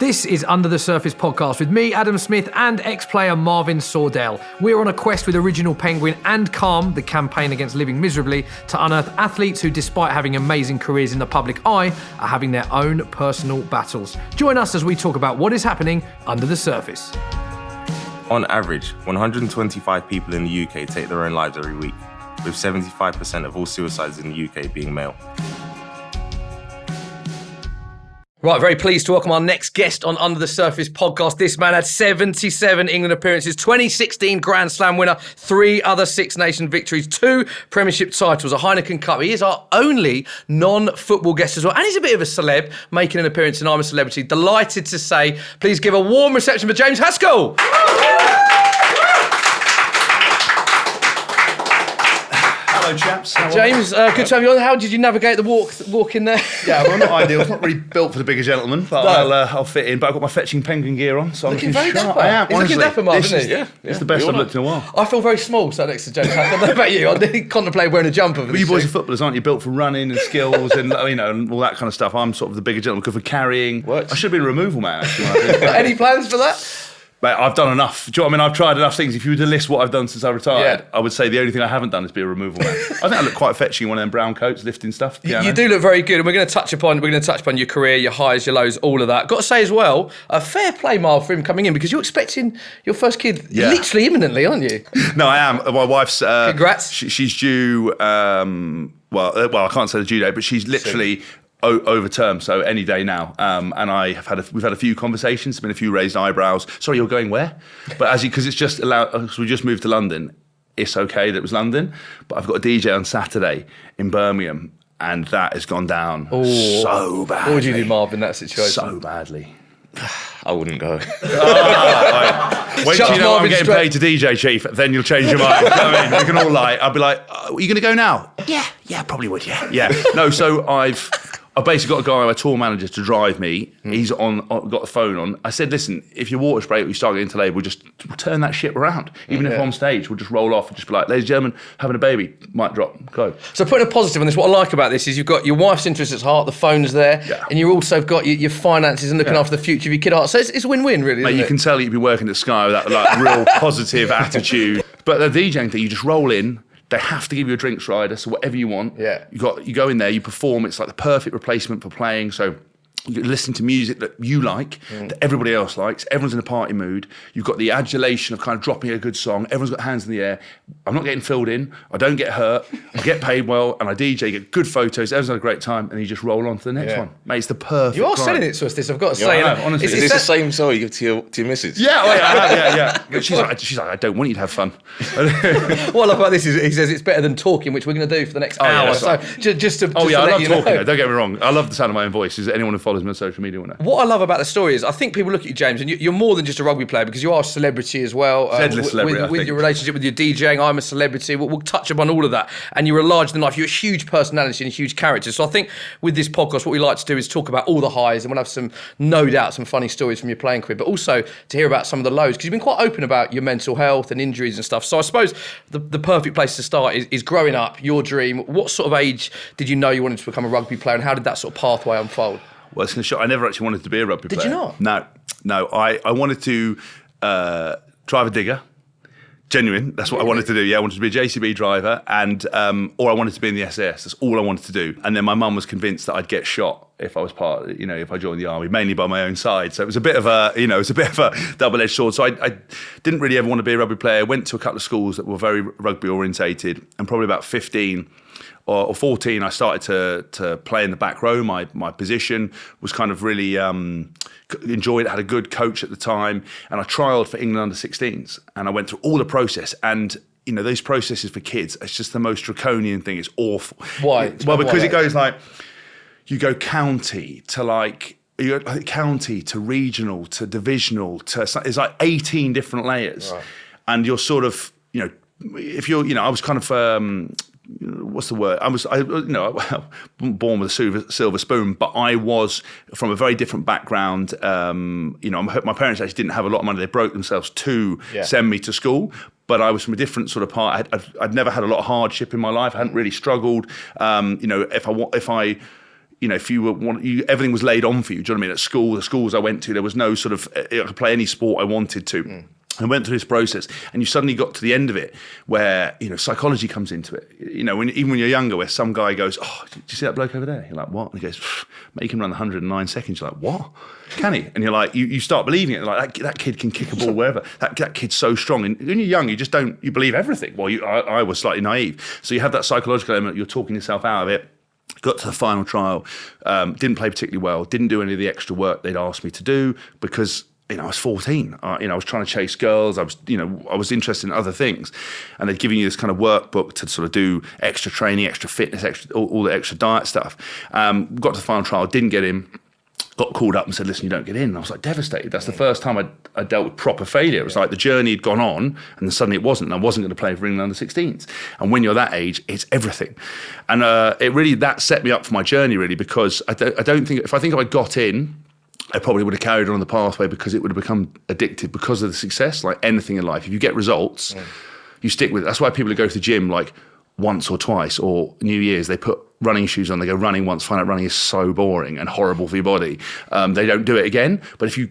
This is Under the Surface podcast with me, Adam Smith, and ex-player Marvin Sordell. We're on a quest with Original Penguin and Calm, the campaign against living miserably, to unearth athletes who, despite having amazing careers in the public eye, are having their own personal battles. Join us as we talk about what is happening under the surface. On average, 125 people in the UK take their own lives every week, with 75% of all suicides in the UK being male. Right, very pleased to welcome our next guest on Under the Surface podcast. This man had 77 England appearances, 2016 Grand Slam winner, 3 other Six Nations victories, 2 Premiership titles, a Heineken Cup. He is our only non-football guest as well. And he's a bit of a celeb, making an appearance in I'm a Celebrity. Delighted to say, please give a warm reception for James Haskell. Hello, chaps. James, good to have you on. How did you navigate the walk in there? Yeah, well, not ideal. It's not really built for the bigger gentleman, but I'll fit in. But I've got my fetching penguin gear on, so I'm looking very sharp. dapper. I am, He's honestly. looking dapper, Mark, isn't he? Yeah, it's the best I've looked in a while. I feel very small sat next to James Haskell. I don't know about you. I did contemplate wearing a jumper for Well, this you boys shoot. are footballers, aren't you? Built for running and skills and and all that kind of stuff. I'm sort of the bigger gentleman, good for carrying. Works. I should have been a removal man, actually. when I think about it. Any plans for that? Mate, I've done enough. Do you know what I mean? I've tried enough things. If you were to list what I've done since I retired, Yeah. I would say the only thing I haven't done is be a removal man. I think I look quite fetching in one of them brown coats, lifting stuff. You do look very good, and we're going to touch upon your career, your highs, your lows, all of that. Got to say as well, a fair play, Marv, for him coming in, because you're expecting your first kid literally imminently, aren't you? No, I am. My wife's. Congrats. She's due. Well, I can't say the due date, but she's literally over term, so any day now. And we've had a few conversations. There's been a few raised eyebrows. Sorry, you're going where? But because it's just allowed, so we just moved to London. It's okay that it was London, but I've got a DJ on Saturday in Birmingham, and that has gone down so badly. What would you do, Marv, in that situation? So badly. I wouldn't go. When do you know I'm getting paid to DJ, Chief? Then you'll change your mind. I mean, we can all lie. I'll be like, are you going to go now? Yeah, probably would. Yeah. No, so I've basically got a guy, a tour manager, to drive me. He's got the phone on. I said, listen, if your water spray, you start getting to labour, we'll just turn that shit around. Even if on stage, we'll just roll off and just be like, ladies and gentlemen, having a baby, mic drop, go. So putting a positive on this, what I like about this is you've got your wife's interest at heart, the phone's there, and you also got your finances and looking after the future of your kid heart. So it's a win-win, really, Mate, isn't you it? can tell you've been working at Sky with that real positive attitude. But the DJing thing, you just roll in. They have to give you a drinks rider, so whatever you want. Yeah. You go in there, you perform. It's like the perfect replacement for playing. So you listen to music that you like, that everybody else likes. Everyone's in a party mood. You've got the adulation of kind of dropping a good song. Everyone's got hands in the air. I'm not getting filled in. I don't get hurt. I get paid well, and I DJ, get good photos. Everyone's had a great time, and you just roll on to the next one. Mate, it's the perfect. You are client. selling it to us, this, I've got to say. I know, honestly. Is this the same story you give to your missus? Yeah, I have, yeah. She's like, I don't want you to have fun. What I love about this is he says it's better than talking, which we're going to do for the next hour. that's So right. just to I let love you talking. know. Though, don't get me wrong. I love the sound of my own voice. Is anyone who follows me on social media will know. What I love about the story is I think people look at you, James, and you're more than just a rugby player because you are a celebrity as well. Deadly celebrity, I with think. your relationship with your DJing, I'm a celebrity. We'll touch upon all of that. And you're a larger than life. You're a huge personality and a huge character. So I think with this podcast, what we like to do is talk about all the highs, and we'll have no doubt some funny stories from your playing career, but also to hear about some of the lows because you've been quite open about your mental health and injuries and stuff. So I suppose the perfect place to start is growing up, your dream. What sort of age did you know you wanted to become a rugby player, and how did that sort of pathway unfold? Well, it's going to shock. I never actually wanted to be a rugby player. Did you not? No. I wanted to drive a digger. Genuine. That's what I wanted to do. Yeah, I wanted to be a JCB driver, and or I wanted to be in the SAS. That's all I wanted to do. And then my mum was convinced that I'd get shot if I was if I joined the army, mainly by my own side. So it was a bit of a, double-edged sword. So I didn't really ever want to be a rugby player. I went to a couple of schools that were very rugby orientated, and probably about 15 or 14, I started to play in the back row. My position was kind of really enjoyed it, had a good coach at the time, and I trialled for England under-16s, and I went through all the process, and those processes for kids, it's just the most draconian thing. It's awful. Why? Well, because it goes like, you go county to county to regional to divisional to, it's like 18 different layers. Right. And you're sort of, if you're, I was kind of, what's the word? I born with a silver spoon, but I was from a very different background. My parents actually didn't have a lot of money. They broke themselves to send me to school. But I was from a different sort of part. I'd never had a lot of hardship in my life. I hadn't really struggled. If I if you were everything was laid on for you. Do you know what I mean? At school, the schools I went to, there was no sort of, I could play any sport I wanted to. I went through this process, and you suddenly got to the end of it where, psychology comes into it. Even when you're younger, where some guy goes, "Oh, did you see that bloke over there?" You're like, "What?" And he goes, "Make him run 109 seconds." You're like, "What? Can he?" And you're like, you start believing it. Like, that kid can kick a ball wherever. That kid's so strong. And when you're young, you just don't, you believe everything. Well, I was slightly naive. So you have that psychological element. You're talking yourself out of it. Got to the final trial, didn't play particularly well, didn't do any of the extra work they'd asked me to do because I was 14. I was trying to chase girls. I was interested in other things, and they'd given you this kind of workbook to sort of do extra training, extra fitness, all the extra diet stuff. Got to the final trial, didn't get in. Got called up and said, "Listen, you don't get in." And I was like devastated. That's the first time I dealt with proper failure. It was like the journey had gone on, and then suddenly it wasn't. And I wasn't going to play for England under-16s. And when you're that age, it's everything. And that set me up for my journey, really, because I don't think if I got in, I probably would have carried on the pathway because it would have become addicted because of the success. Like anything in life, if you get results, you stick with it. That's why people who go to the gym like once or twice, or New Year's, they put running shoes on, they go running once, find out running is so boring and horrible for your body. They don't do it again. But if you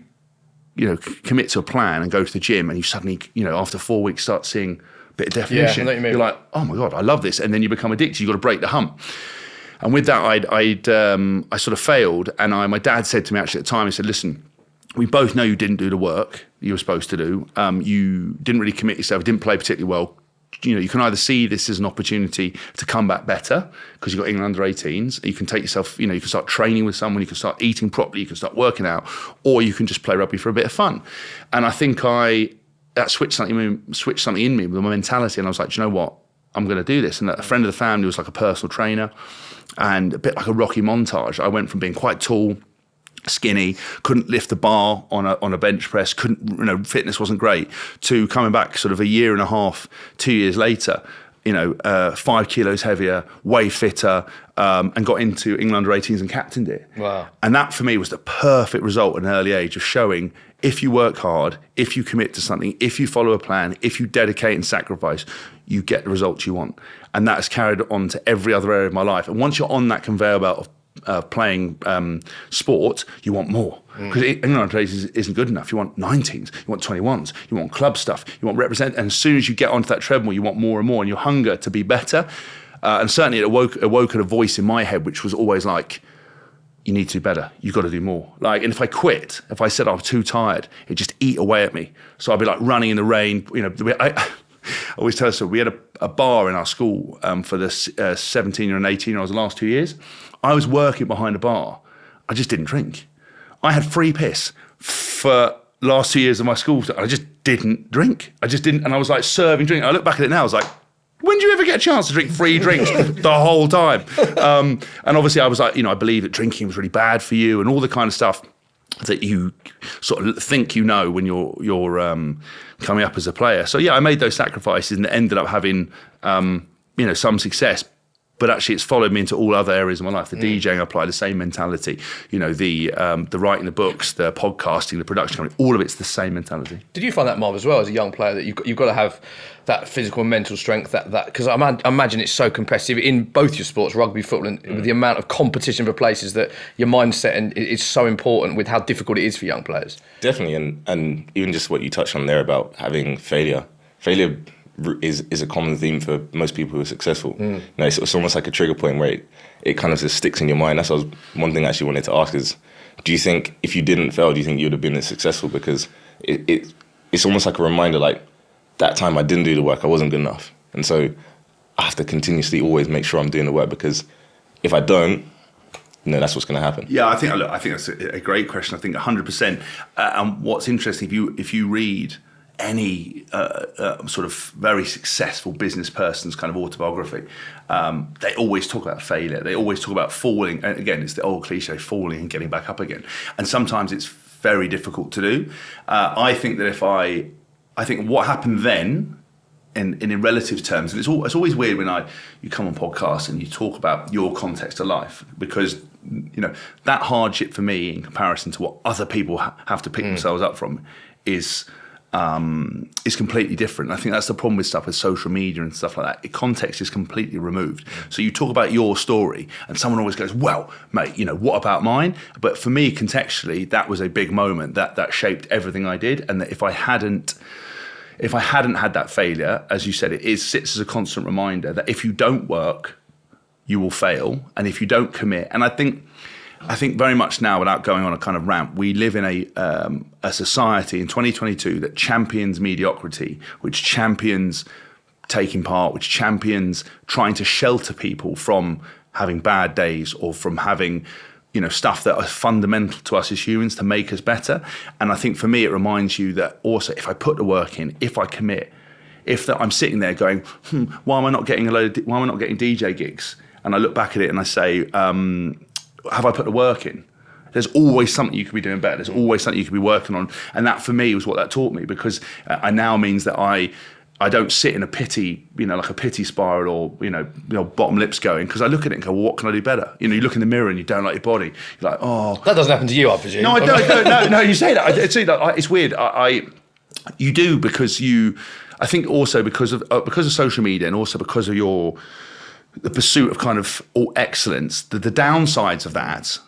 commit to a plan and go to the gym, and you suddenly, after 4 weeks start seeing a bit of definition, you're like, "Oh my God, I love this." And then you become addicted. You've got to break the hump. And with that, I sort of failed. And my dad said to me actually at the time, he said, "Listen, we both know you didn't do the work you were supposed to do. You didn't really commit yourself, didn't play particularly well. You can either see this as an opportunity to come back better because you've got England under-18s. You can take yourself, you can start training with someone, you can start eating properly, you can start working out, or you can just play rugby for a bit of fun." And I think that switched something in me with my mentality. And I was like, "Do you know what? I'm going to do this." And a friend of the family was like a personal trainer, and a bit like a Rocky montage. I went from being quite tall, skinny, couldn't lift the bar on a bench press, fitness wasn't great, to coming back sort of a year and a half, 2 years later, 5 kilos heavier, way fitter, and got into England under-18s and captained it. Wow. And that for me was the perfect result at an early age of showing if you work hard, if you commit to something, if you follow a plan, if you dedicate and sacrifice, you get the results you want. And that has carried on to every other area of my life. And once you're on that conveyor belt of playing sport, you want more. Because England under-18s isn't good enough. You want 19s, you want 21s, you want club stuff, you want represent. And as soon as you get onto that treadmill, you want more and more, and your hunger to be better. And certainly it awoke a voice in my head, which was always like, "You need to do better. You've got to do more." And if I quit, if I said I was too tired, it'd just eat away at me. So I'd be like running in the rain. I always tell us, we had a bar in our school for the 17 and 18-year-olds the last 2 years. I was working behind a bar. I just didn't drink. I had free piss for last 2 years of my school. I just didn't drink. I just didn't. And I was like serving drink. I look back at it now, I was like, when do you ever get a chance to drink free drinks the whole time? And obviously I was like, I believe that drinking was really bad for you and all the kind of stuff that you sort of think when you're coming up as a player. So yeah, I made those sacrifices and ended up having some success. But actually, it's followed me into all other areas of my life. The DJing, I apply the same mentality. The writing the books, the podcasting, the production company, all of it's the same mentality. Did you find that, Marv, as well, as a young player, that you've got to have that physical and mental strength, that because I imagine it's so competitive in both your sports, rugby, football, and with the amount of competition for places, that your mindset is so important with how difficult it is for young players. Definitely, and even just what you touched on there about having failure is a common theme for most people who are successful. It's almost like a trigger point where it kind of just sticks in your mind. That's one thing I actually wanted to ask is, do you think if you didn't fail, do you think you would have been as successful? Because it's almost like a reminder, like, that time I didn't do the work, I wasn't good enough. And so I have to continuously always make sure I'm doing the work, because if I don't, that's what's going to happen. Yeah, I think that's a great question. I think 100%. And what's interesting, if you read any sort of very successful business person's kind of autobiography, they always talk about failure. They always talk about falling. And again, it's the old cliche, falling and getting back up again. And sometimes it's very difficult to do. I think that I think what happened then, in relative terms, and it's always weird when you come on podcasts and you talk about your context of life, because that hardship for me in comparison to what other people have to pick themselves up from is is completely different. I think that's the problem with stuff with social media and stuff like that. The context is completely removed. So you talk about your story and someone always goes, well, mate, what about mine? But for me, contextually, that was a big moment that shaped everything I did. And that if I hadn't had that failure, as you said, it sits as a constant reminder that if you don't work, you will fail. And if you don't commit, and I think very much now, without going on a kind of rant, we live in a society in 2022 that champions mediocrity, which champions taking part, which champions trying to shelter people from having bad days or from having, stuff that are fundamental to us as humans to make us better. And I think for me, it reminds you that also, if I put the work in, if I commit, I'm sitting there going, why am I not getting DJ gigs? And I look back at it and I say, have I put the work in? There's always something you could be doing better. There's always something you could be working on. And that for me was what that taught me, because I now means that I don't sit in a pity, like a pity spiral or, bottom lips going, because I look at it and go, well, what can I do better? You look in the mirror and you don't like your body. You're like, oh. That doesn't happen to you, I presume. No, I don't. No, you say that. It's weird. You do, because I think also because of social media and also because of the pursuit of kind of all excellence, the downsides of that,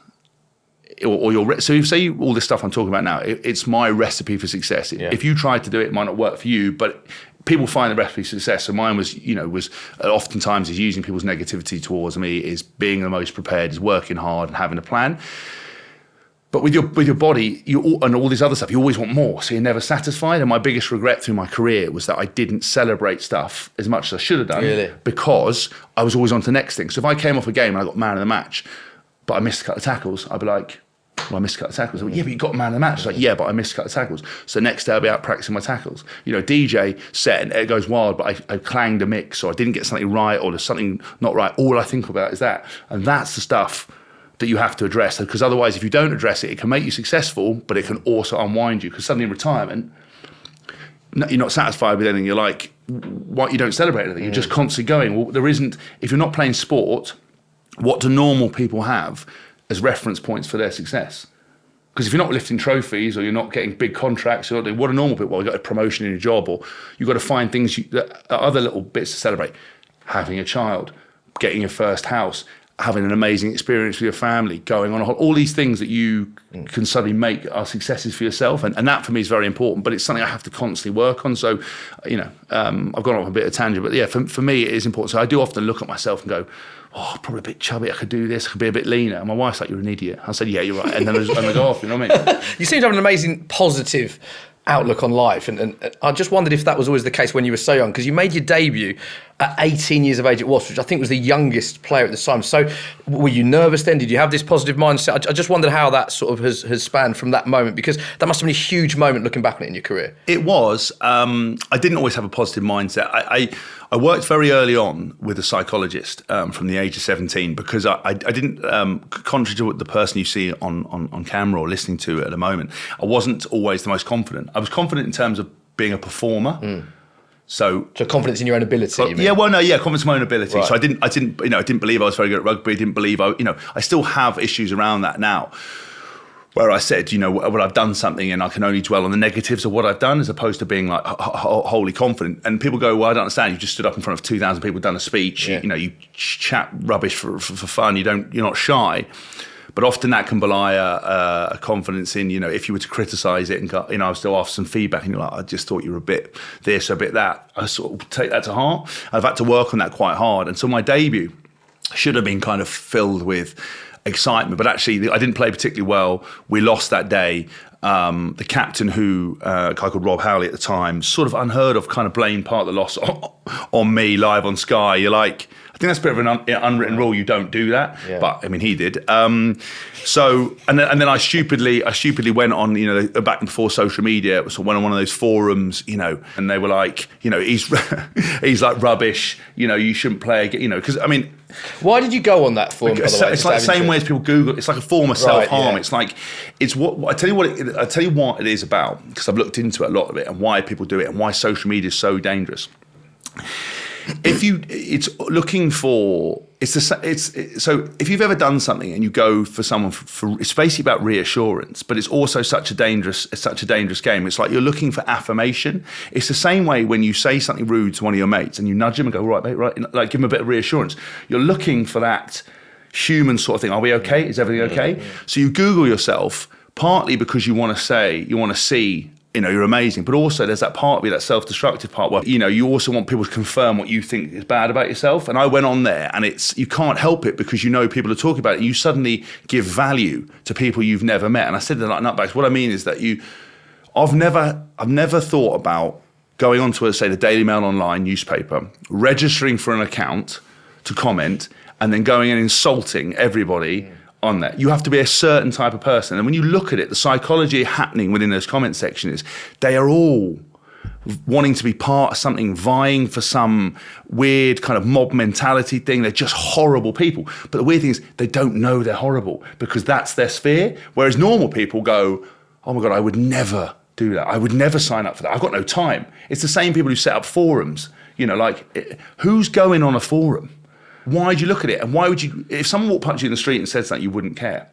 so you say all this stuff I'm talking about now, it's my recipe for success. Yeah. If you tried to do it, it might not work for you, but people find the recipe for success. So mine was oftentimes is using people's negativity towards me, is being the most prepared, is working hard and having a plan. But with your body and all this other stuff, you always want more, so you're never satisfied. And my biggest regret through my career was that I didn't celebrate stuff as much as I should have done, really? Because I was always on to the next thing. So if I came off a game and I got man of the match, but I missed a couple of tackles, I'd be like, well, I missed a couple of tackles. Like, yeah, but you got man of the match. It's like, yeah, but I missed a couple of tackles. So next day I'll be out practicing my tackles. DJ set and it goes wild, but I clanged a mix, or I didn't get something right, or there's something not right. All I think about is that. And that's the stuff that you have to address, because otherwise, if you don't address it, it can make you successful, but it can also unwind you. Because suddenly in retirement, you're not satisfied with anything. You're like, what? You don't celebrate anything. You're just constantly going. Well, there isn't. If you're not playing sport, what do normal people have as reference points for their success? Because if you're not lifting trophies, or you're not getting big contracts, or what are normal people? Well, you got a promotion in your job, or you've got to find things that are other little bits to celebrate. Having a child, getting your first house, having an amazing experience with your family, going on a all these things that you can suddenly make are successes for yourself. And that for me is very important, but it's something I have to constantly work on. So, I've gone off a bit of tangent, but yeah, for me, it is important. So I do often look at myself and go, oh, probably a bit chubby, I could do this, I could be a bit leaner. And my wife's like, you're an idiot. I said, yeah, you're right. And then I go off, you know what I mean? You seem to have an amazing positive outlook on life, and I just wondered if that was always the case when you were so young, because you made your debut at 18 years of age at Wasps, which I think was the youngest player at the time. So were you nervous then? Did you have this positive mindset? I just wondered how that sort of has spanned from that moment, because that must have been a huge moment looking back on it in your career. It was. I didn't always have a positive mindset. I worked very early on with a psychologist from the age of 17, because I didn't, contrary to the person you see on camera or listening to at the moment, I wasn't always the most confident. I was confident in terms of being a performer. So confidence in your own ability. You mean? Confidence in my own ability. Right. So I didn't believe I was very good at rugby. I didn't believe I still have issues around that now, where I said, well, I've done something and I can only dwell on the negatives of what I've done, as opposed to being like wholly confident. And people go, well, I don't understand. You just stood up in front of 2,000 people, done a speech. Yeah. You chat rubbish for fun. You're not shy. But often that can belie a confidence in, if you were to criticise it and go, I was still after some feedback and you're like, I just thought you were a bit this, a bit that. I sort of take that to heart. I've had to work on that quite hard. And so my debut should have been kind of filled with excitement, but actually I didn't play particularly well. We lost that day. The captain, a guy called Rob Howley at the time, sort of unheard of, kind of blamed part of the loss on me live on Sky. You're like, I think that's a bit of an unwritten rule. You don't do that, but I mean he did. So and then I stupidly went on, back before social media. So went on one of those forums, and they were like, he's like rubbish. You shouldn't play again. Because I mean. Why did you go on that forum? It's like the same way as people Google. It's like a form of self-harm. Yeah. It's what I tell you what it is about, because I've looked into it, a lot of it, and why people do it, and why social media is so dangerous. it's looking for, so if you've ever done something and you go for someone for it's basically about reassurance, but it's also such a dangerous game. It's like you're looking for affirmation. It's the same way when you say something rude to one of your mates and you nudge him and go, right, mate, right, like give him a bit of reassurance. You're looking for that human sort of thing. Are we okay? Is everything okay? So you Google yourself, partly because you want to see, you're amazing, but also there's that part of you, that self-destructive part where, you also want people to confirm what you think is bad about yourself. And I went on there and you can't help it because people are talking about it and you suddenly give value to people you've never met. And I said they're like nutbags. What I mean is that I've never thought about going onto, say, the Daily Mail online newspaper, registering for an account to comment, and then going and insulting everybody on that. You have to be a certain type of person. And when you look at it, the psychology happening within those comment sections is they are all wanting to be part of something, vying for some weird kind of mob mentality thing. They're just horrible people. But the weird thing is they don't know they're horrible because that's their sphere. Whereas normal people go, oh my God, I would never do that. I would never sign up for that. I've got no time. It's the same people who set up forums. Who's going on a forum? Why do you look at it? And why would you, if someone walked past you in the street and said something, you wouldn't care?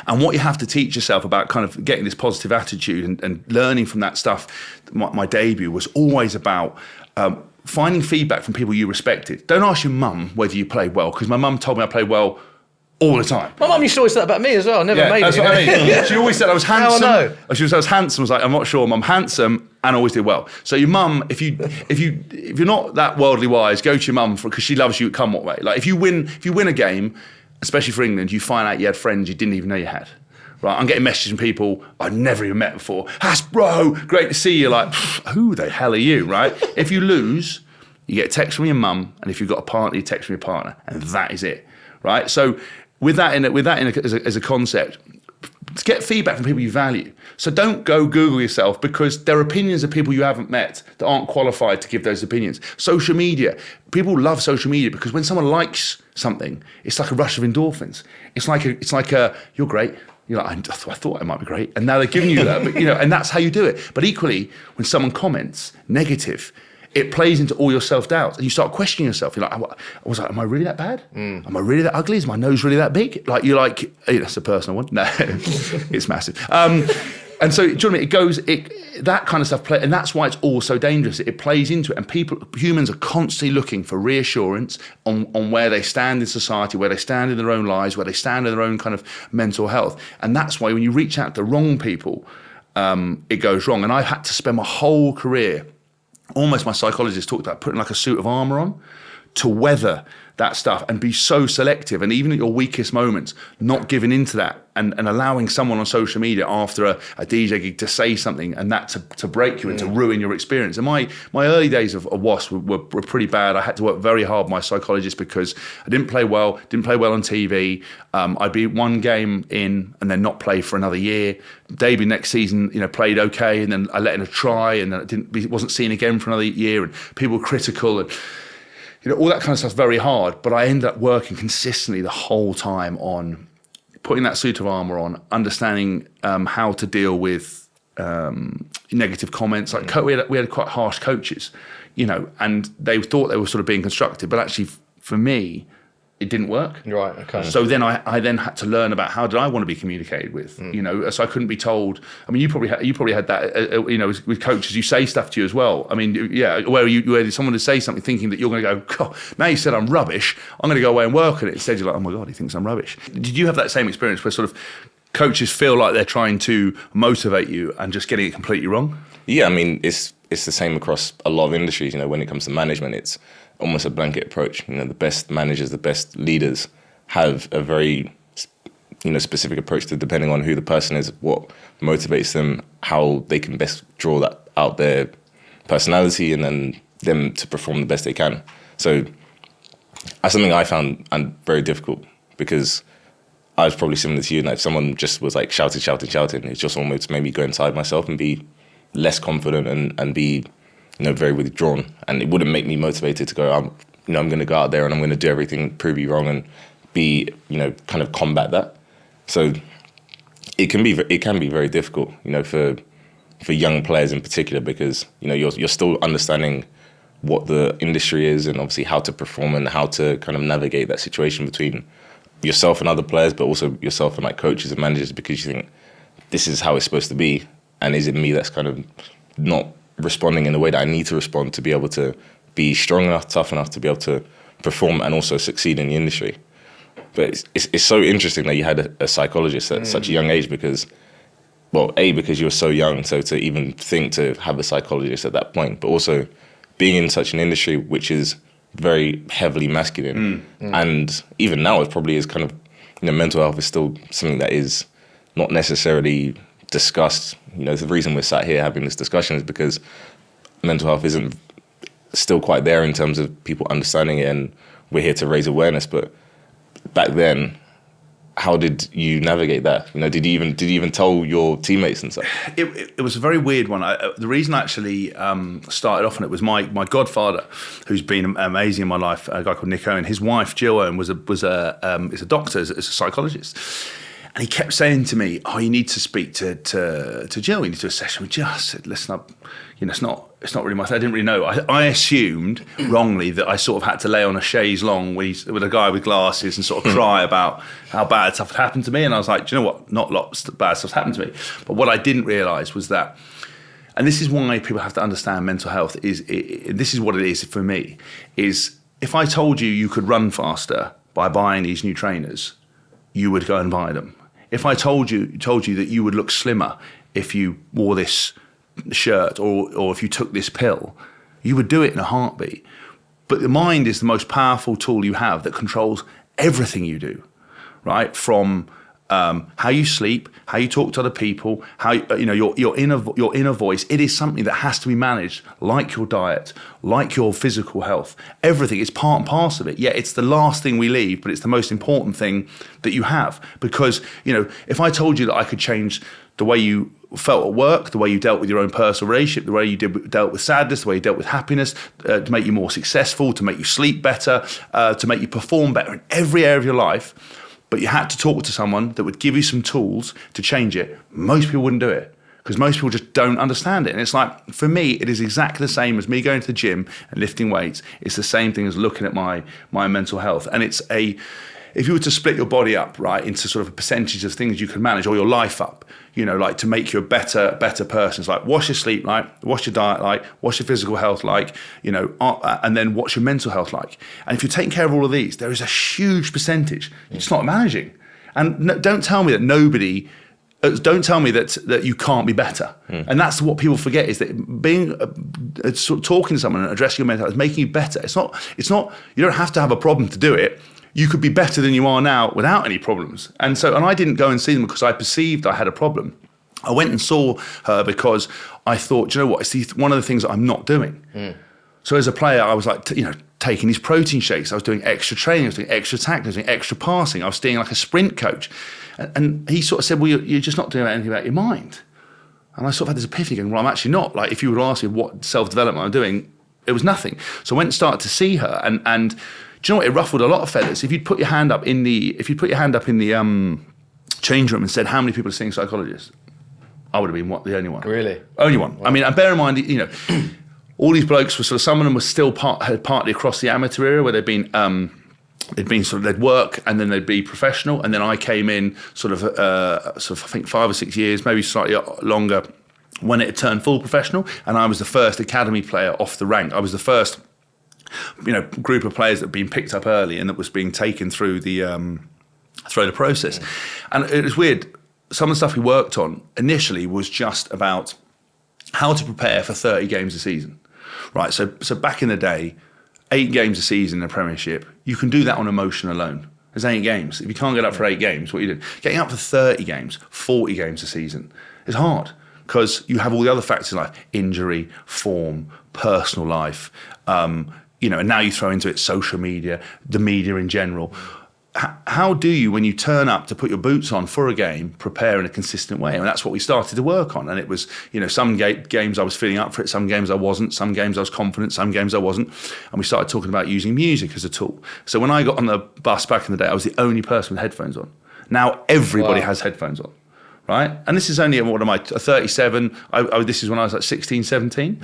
And what you have to teach yourself about kind of getting this positive attitude and learning from that stuff, my debut was always about finding feedback from people you respected. Don't ask your mum whether you played well, because my mum told me I played well all the time. My mum used to always say that about me as well. I never made that's it. What I mean. She always said I was handsome. How I know? She was handsome. I was like, I'm not sure. I'm handsome and always did well. So your mum, if you're not that worldly wise, go to your mum because she loves you. Come what way? Like if you win a game, especially for England, you find out you had friends you didn't even know you had. Right? I'm getting messages from people I'd never even met before. Has bro, great to see you. Like, who the hell are you? Right? If you lose, you get a text from your mum, and if you've got a partner, you text from your partner, and that is it. Right? So with that as a concept, get feedback from people you value. So don't go Google yourself because there are opinions of people you haven't met that aren't qualified to give those opinions. Social media, people love social media because when someone likes something, it's like a rush of endorphins. It's like a you're great. You're like, I thought I might be great, and now they're giving you that. But, and that's how you do it. But equally, when someone comments negative, it plays into all your self-doubt and you start questioning yourself. You're like, am I really that bad? Am I really that ugly? Is my nose really that big? Like, you're like, hey, that's a personal one. No, it's massive. And so, do you know what I mean? That kind of stuff, and that's why it's all so dangerous. It plays into it, and humans are constantly looking for reassurance on where they stand in society, where they stand in their own lives, where they stand in their own kind of mental health. And that's why when you reach out to the wrong people, it goes wrong. And I've had to spend my whole career, almost my psychologist talked about putting like a suit of armour on to weather that stuff and be so selective, and even at your weakest moments, not giving into that and allowing someone on social media after a DJ gig to say something and that to break you and to ruin your experience. And my early days of WASP were pretty bad. I had to work very hard with my psychologist because I didn't play well on TV. I'd be one game in and then not play for another year. Debut next season, played okay, and then I let in a try, and then wasn't seen again for another year, and people were critical, and all that kind of stuff's very hard. But I ended up working consistently the whole time on putting that suit of armour on, understanding how to deal with negative comments. Like we had quite harsh coaches, and they thought they were sort of being constructive, but actually for me, it didn't work. Right, okay. So then I then had to learn about how did I want to be communicated with, so I couldn't be told. I mean, you probably had that, with coaches, you say stuff to you as well. I mean, yeah, where someone to say something thinking that you're going to go, God, now you said I'm rubbish, I'm going to go away and work on it. Instead, you're like, oh my God, he thinks I'm rubbish. Did you have that same experience where sort of coaches feel like they're trying to motivate you and just getting it completely wrong? Yeah, I mean, it's the same across a lot of industries. When it comes to management, it's almost a blanket approach. The best managers, the best leaders have a very, specific approach to depending on who the person is, what motivates them, how they can best draw that out their personality, and then them to perform the best they can. So that's something I found very difficult because I was probably similar to you. If someone just was like shouting, it just almost made me go inside myself and be less confident and be very withdrawn, and it wouldn't make me motivated to go, I'm going to go out there and I'm going to do everything, prove you wrong, and be, kind of combat that. So it can be very difficult, for young players in particular, because you're still understanding what the industry is and obviously how to perform and how to kind of navigate that situation between yourself and other players, but also yourself and like coaches and managers, because you think this is how it's supposed to be, and is it me that's kind of not responding in the way that I need to respond to be able to be strong enough, tough enough to be able to perform and also succeed in the industry. But it's so interesting that you had a psychologist at such a young age, because, well, A, because you were so young, so to even think to have a psychologist at that point, but also being in such an industry which is very heavily masculine. And even now it probably is kind of, mental health is still something that is not necessarily discussed. The reason we're sat here having this discussion is because mental health isn't still quite there in terms of people understanding it, and we're here to raise awareness. But back then, how did you navigate that? Did you even tell your teammates and stuff? It was a very weird one. The reason I actually started off on it was my godfather, who's been amazing in my life, a guy called Nick Owen. His wife Jill Owen is a doctor, is a psychologist. And he kept saying to me, "Oh, you need to speak to Jill. You need to do a session with Jill." I said, "Listen, it's not really my thing." I didn't really know. I assumed wrongly that I sort of had to lay on a chaise longue with a guy with glasses and sort of cry about how bad stuff had happened to me. And I was like, "Do you know what? Not lots of bad stuff's happened to me." But what I didn't realise was that, and this is why people have to understand mental health, this is what it is for me, is if I told you could run faster by buying these new trainers, you would go and buy them. If I told you that you would look slimmer if you wore this shirt or if you took this pill, you would do it in a heartbeat. But the mind is the most powerful tool you have that controls everything you do, right? From how you sleep, how you talk to other people, how your inner voice. It is something that has to be managed, like your diet, like your physical health. Everything is part and parcel of it. Yeah, it's the last thing we leave, but it's the most important thing that you have. Because if I told you that I could change the way you felt at work, the way you dealt with your own personal relationship, the way you dealt with sadness, the way you dealt with happiness, to make you more successful, to make you sleep better, to make you perform better in every area of your life, but you had to talk to someone that would give you some tools to change it, most people wouldn't do it, because most people just don't understand it. And it's like, for me, it is exactly the same as me going to the gym and lifting weights. It's the same thing as looking at my mental health. And if you were to split your body up, right, into sort of a percentage of things you can manage, or your life up, like to make you a better person. It's like, what's your sleep like? What's your diet like? What's your physical health like? And then what's your mental health like? And if you're taking care of all of these, there is a huge percentage you're just not managing. And don't tell me that don't tell me that you can't be better. And that's what people forget, is that being sort of talking to someone and addressing your mental health is making you better. It's not. You don't have to have a problem to do it. You could be better than you are now without any problems. And I didn't go and see them because I perceived I had a problem. I went and saw her because I thought, you know what, it's one of the things that I'm not doing. So as a player, I was like, taking these protein shakes. I was doing extra training. I was doing extra tackling. I was doing extra passing. I was being like a sprint coach. And he sort of said, well, you're just not doing anything about your mind. And I sort of had this epiphany going, well, I'm actually not. Like, if you would ask me what self-development I'm doing, it was nothing. So I went and started to see her, and do you know what? It ruffled a lot of feathers. If you'd put your hand up in the change room and said, how many people are seeing psychologists? I would have been the only one. Really? Only one. Wow. I mean, and bear in mind, all these blokes were sort of, some of them were still had partly across the amateur era, where they'd work and then they'd be professional. And then I came in sort of I think 5 or 6 years, maybe slightly longer, when it had turned full professional. And I was the first academy player off the rank. I was the first group of players that had been picked up early and that was being taken through the process. And it was weird. Some of the stuff we worked on initially was just about how to prepare for 30 games a season, right? So back in the day, 8 games a season in a Premiership, you can do that on emotion alone. There's 8 games. If you can't get up for 8 games, what are you doing? Getting up for 30 games, 40 games a season is hard, because you have all the other factors like injury, form, personal life, and now you throw into it social media, the media in general. How do you, when you turn up to put your boots on for a game, prepare in a consistent way? And that's what we started to work on. And it was, some games I was feeling up for it, some games I wasn't, some games I was confident, some games I wasn't. And we started talking about using music as a tool. So when I got on the bus back in the day, I was the only person with headphones on. Now everybody has headphones on, right? And this is only, 37? This is when I was like 16, 17.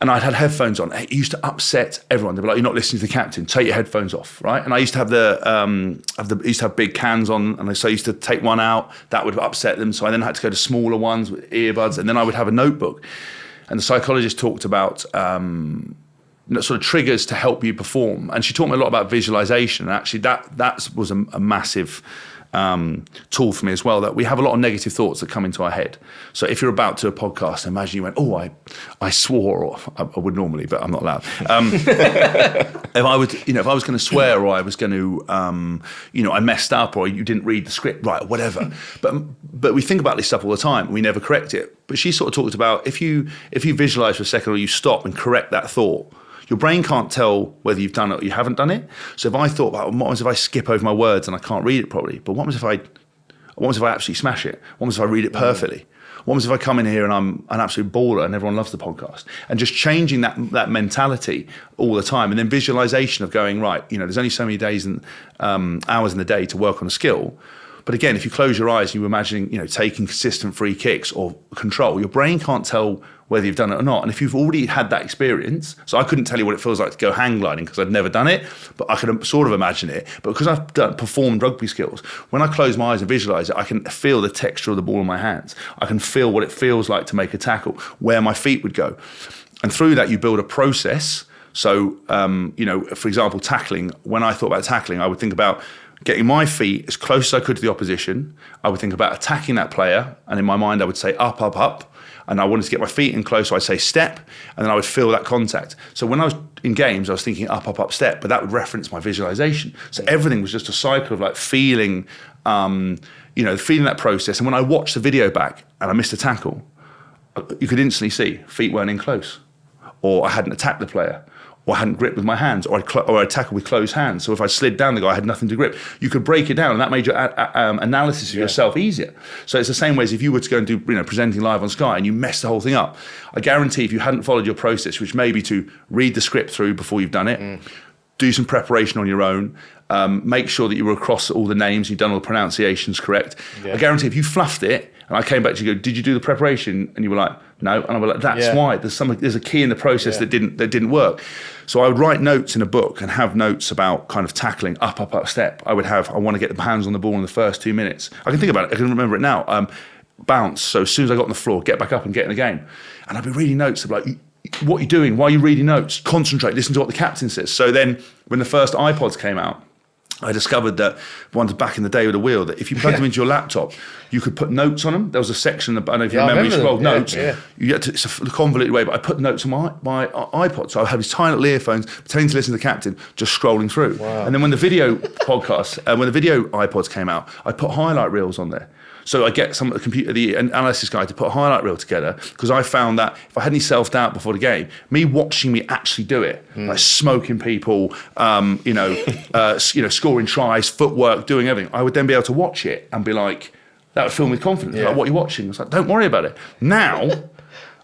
And I'd had headphones on. It used to upset everyone. They'd be like, "You're not listening to the captain. Take your headphones off, right?" And I used to have big cans on, and so I used to take one out. That would upset them. So I then had to go to smaller ones with earbuds, and then I would have a notebook. And the psychologist talked about sort of triggers to help you perform. And she taught me a lot about visualization. And actually, that was a massive tool for me as well, that we have a lot of negative thoughts that come into our head. So if you're about to a podcast, imagine you went, "Oh, I swore," or I would normally, but I'm not allowed. If I was going to swear, or I was going to, I messed up, or you didn't read the script right, or whatever. But we think about this stuff all the time. We never correct it. But she sort of talked about if you visualize for a second, or you stop and correct that thought, your brain can't tell whether you've done it or you haven't done it. So if I thought about, what happens if I skip over my words and I can't read it properly? But what happens if I absolutely smash it? What happens if I read it perfectly? What happens if I come in here and I'm an absolute baller and everyone loves the podcast? And just changing that mentality all the time, and then visualization of going, right, there's only so many days and hours in the day to work on a skill. But again, if you close your eyes and you're imagining, taking consistent free kicks or control, your brain can't tell whether you've done it or not. And if you've already had that experience, so I couldn't tell you what it feels like to go hang gliding because I'd never done it, but I could sort of imagine it. But because I've performed rugby skills, when I close my eyes and visualize it, I can feel the texture of the ball in my hands. I can feel what it feels like to make a tackle, where my feet would go. And through that, you build a process. So, for example, tackling, when I thought about tackling, I would think about getting my feet as close as I could to the opposition. I would think about attacking that player. And in my mind, I would say up, up, up. And I wanted to get my feet in close, so I'd say step, and then I would feel that contact. So when I was in games, I was thinking up, up, up, step, but that would reference my visualization. So everything was just a cycle of like feeling, feeling that process. And when I watched the video back and I missed a tackle, you could instantly see feet weren't in close, or I hadn't attacked the player, or I hadn't gripped with my hands, or I tackled with closed hands. So if I slid down the guy, I had nothing to grip. You could break it down, and that made your analysis of yourself easier. So it's the same way as if you were to go and do presenting live on Sky and you mess the whole thing up. I guarantee if you hadn't followed your process, which may be to read the script through before you've done it, do some preparation on your own, make sure that you were across all the names, you've done all the pronunciations correct. Yeah. I guarantee if you fluffed it, and I came back to you, did you do the preparation? And you were like, no. And I was like, that's why. There's a key in the process that didn't work. So I would write notes in a book and have notes about kind of tackling up, up, up, step. I want to get the hands on the ball in the first 2 minutes. I can think about it. I can remember it now. Bounce. So as soon as I got on the floor, get back up and get in the game. And I'd be reading notes of like, what are you doing? Why are you reading notes? Concentrate. Listen to what the captain says. So then when the first iPods came out, I discovered that ones back in the day with a wheel, that if you plugged them into your laptop, you could put notes on them. There was a section, I don't know if you remember, you scrolled notes. Yeah. You get to, it's a convoluted way, but I put notes on my iPod. So I had these tiny little earphones, pretending to listen to the captain, just scrolling through. Wow. And then when the video iPods came out, I put highlight reels on there. So I get the analysis guy to put a highlight reel together, because I found that if I had any self-doubt before the game, me watching me actually do it, like smoking people, scoring tries, footwork, doing everything, I would then be able to watch it and be like, that would fill me with confidence. Like, what are you watching? It's like, don't worry about it. Now,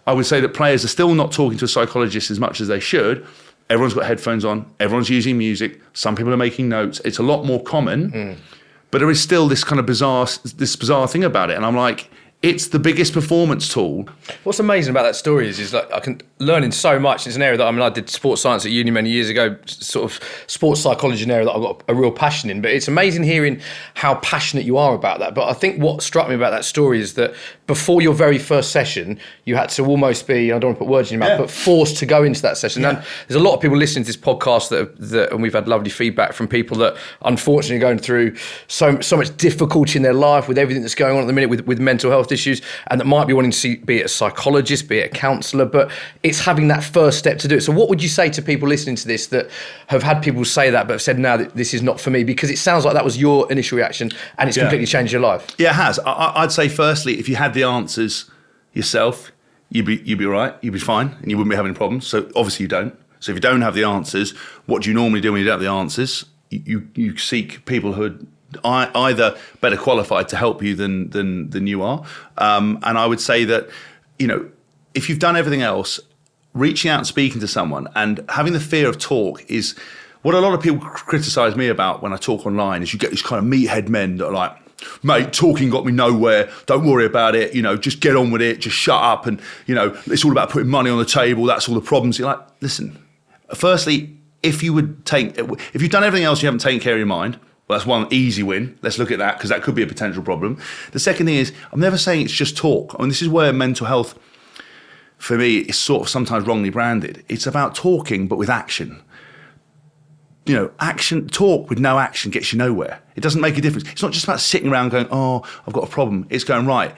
I would say that players are still not talking to a psychologist as much as they should. Everyone's got headphones on. Everyone's using music. Some people are making notes. It's a lot more common. But there is still this kind of bizarre thing about it. And I'm like, it's the biggest performance tool. What's amazing about that story is like I can learning so much. It's an area that I did sports science at uni many years ago, sort of sports psychology, an area that I've got a real passion in. But it's amazing hearing how passionate you are about that. But I think what struck me about that story is that before your very first session, you had to almost be, I don't want to put words in your mouth, but forced to go into that session. And there's a lot of people listening to this podcast that and we've had lovely feedback from people that unfortunately are going through so much difficulty in their life with everything that's going on at the minute with mental health issues, and that might be wanting to see, be it a psychologist, be it a counsellor, but it's having that first step to do it. So what would you say to people listening to this that have had people say that but have said, no, this is not for me? Because it sounds like that was your initial reaction and it's completely changed your life. Yeah, it has. I'd say firstly, if you had the answers yourself, you'd be right, you'd be fine, and you wouldn't be having problems. So obviously you don't. So if you don't have the answers, what do you normally do when you don't have the answers? You seek people who are either better qualified to help you than you are. And I would say that, if you've done everything else, reaching out and speaking to someone and having the fear of talk is what a lot of people criticise me about when I talk online, is you get these kind of meathead men that are like, mate, talking got me nowhere. Don't worry about it. Just get on with it. Just shut up. And, it's all about putting money on the table. That's all the problems. You're like, listen, firstly, if you've done everything else, you haven't taken care of your mind. Well, that's one easy win. Let's look at that, because that could be a potential problem. The second thing is, I'm never saying it's just talk. I mean, this is where mental health, for me, is sort of sometimes wrongly branded. It's about talking, but with action. Talk with no action gets you nowhere. It doesn't make a difference. It's not just about sitting around going, oh, I've got a problem. It's going, right,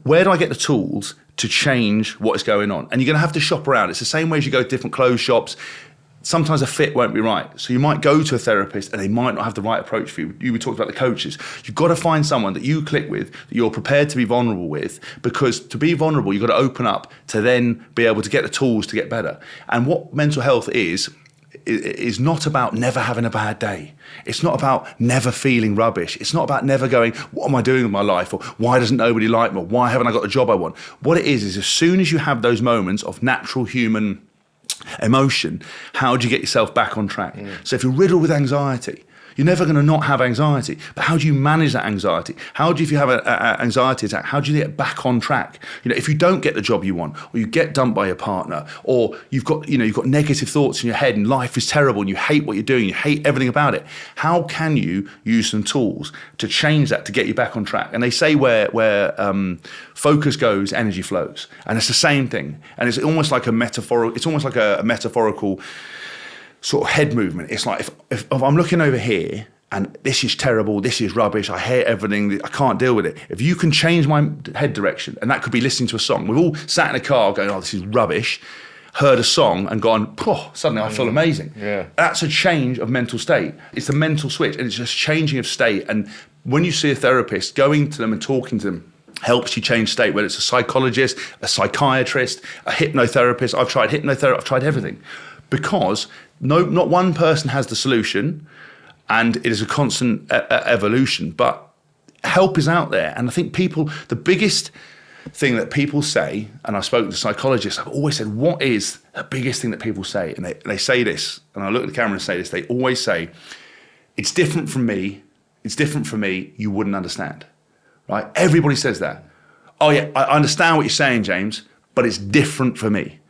where do I get the tools to change what is going on? And you're going to have to shop around. It's the same way as you go to different clothes shops. Sometimes a fit won't be right. So you might go to a therapist and they might not have the right approach for you. You were talking about the coaches. You've got to find someone that you click with, that you're prepared to be vulnerable with, because to be vulnerable, you've got to open up to then be able to get the tools to get better. And what mental health is not about never having a bad day. It's not about never feeling rubbish. It's not about never going, what am I doing with my life? Or why doesn't nobody like me? Or why haven't I got the job I want? What it is as soon as you have those moments of natural human emotion, how do you get yourself back on track? So if you're riddled with anxiety, you're never going to not have anxiety. But how do you manage that anxiety? If you have an anxiety attack, how do you get back on track? If you don't get the job you want, or you get dumped by your partner, or you've got negative thoughts in your head and life is terrible and you hate what you're doing, you hate everything about it. How can you use some tools to change that, to get you back on track? And they say where focus goes, energy flows. And it's the same thing. And it's almost like a metaphorical sort of head movement. It's like if I'm looking over here and this is terrible, this is rubbish, I hate everything, I can't deal with it. If you can change my head direction, and that could be listening to a song. We've all sat in a car going, oh, this is rubbish, heard a song and gone, oh, suddenly I feel amazing. Yeah. That's a change of mental state. It's a mental switch, and it's just changing of state. And when you see a therapist, going to them and talking to them helps you change state, whether it's a psychologist, a psychiatrist, a hypnotherapist. I've tried hypnotherapy, I've tried everything. Because not one person has the solution, and it is a constant evolution. But help is out there, and I think the biggest thing that people say, and I've spoken to psychologists, I've always said, what is the biggest thing that people say? And they say this, and I look at the camera and say this. They always say, "It's different from me. It's different from me. You wouldn't understand." Right? Everybody says that. Oh yeah, I understand what you're saying, James, but it's different for me.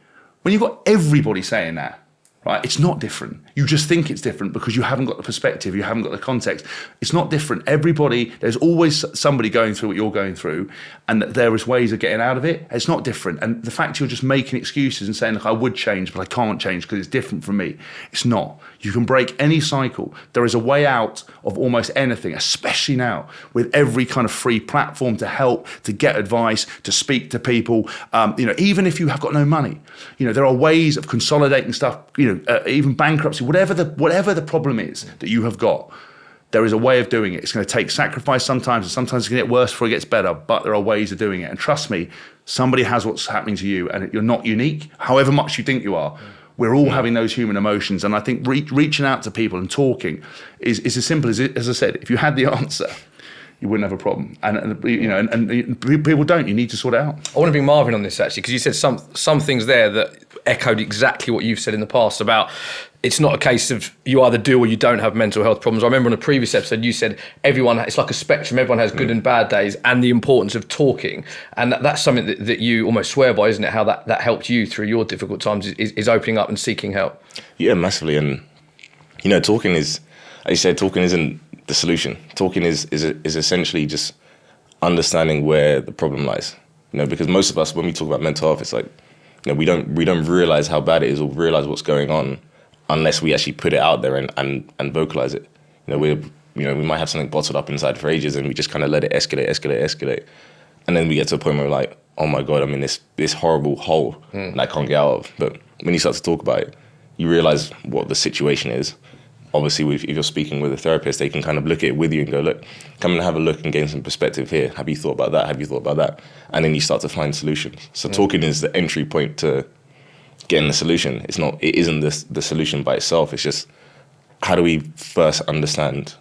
When you've got everybody saying that, right? It's not different. You just think it's different because you haven't got the perspective, you haven't got the context. It's not different. There's always somebody going through what you're going through, and there is ways of getting out of it. It's not different. And the fact you're just making excuses and saying, look, I would change, but I can't change because it's different from me. It's not. You can break any cycle. There is a way out of almost anything, especially now with every kind of free platform to help, to get advice, to speak to people. Even if you have got no money, there are ways of consolidating stuff. Even bankruptcy, whatever the problem is that you have got, there is a way of doing it. It's going to take sacrifice sometimes, and sometimes it's going to get worse before it gets better, but there are ways of doing it. And trust me, somebody has what's happening to you, and you're not unique, however much you think you are. We're all having those human emotions, and I think reaching out to people and talking is as simple as I said. If you had the answer, you wouldn't have a problem. And people don't. You need to sort it out. I want to bring Marvin on this, actually, because you said some things there that echoed exactly what you've said in the past about it's not a case of you either do or you don't have mental health problems. I remember on a previous episode you said it's like a spectrum. Everyone has good and bad days, and the importance of talking. And that's something that you almost swear by, isn't it? How that helped you through your difficult times is opening up and seeking help. Yeah, massively. And, talking is, as you said, talking isn't the solution. Talking is essentially just understanding where the problem lies. Because most of us, when we talk about mental health, it's like, we don't realize how bad it is or realize what's going on unless we actually put it out there and vocalize it. We might have something bottled up inside for ages, and we just kind of let it escalate. And then we get to a point where we're like, oh my God, I'm in this horrible hole and I can't get out of. But when you start to talk about it, you realize what the situation is. Obviously, if you're speaking with a therapist, they can kind of look at it with you and go, look, come and have a look and gain some perspective here. Have you thought about that? Have you thought about that? And then you start to find solutions. So talking is the entry point to getting the solution. It isn't the solution by itself. It's just, how do we first understand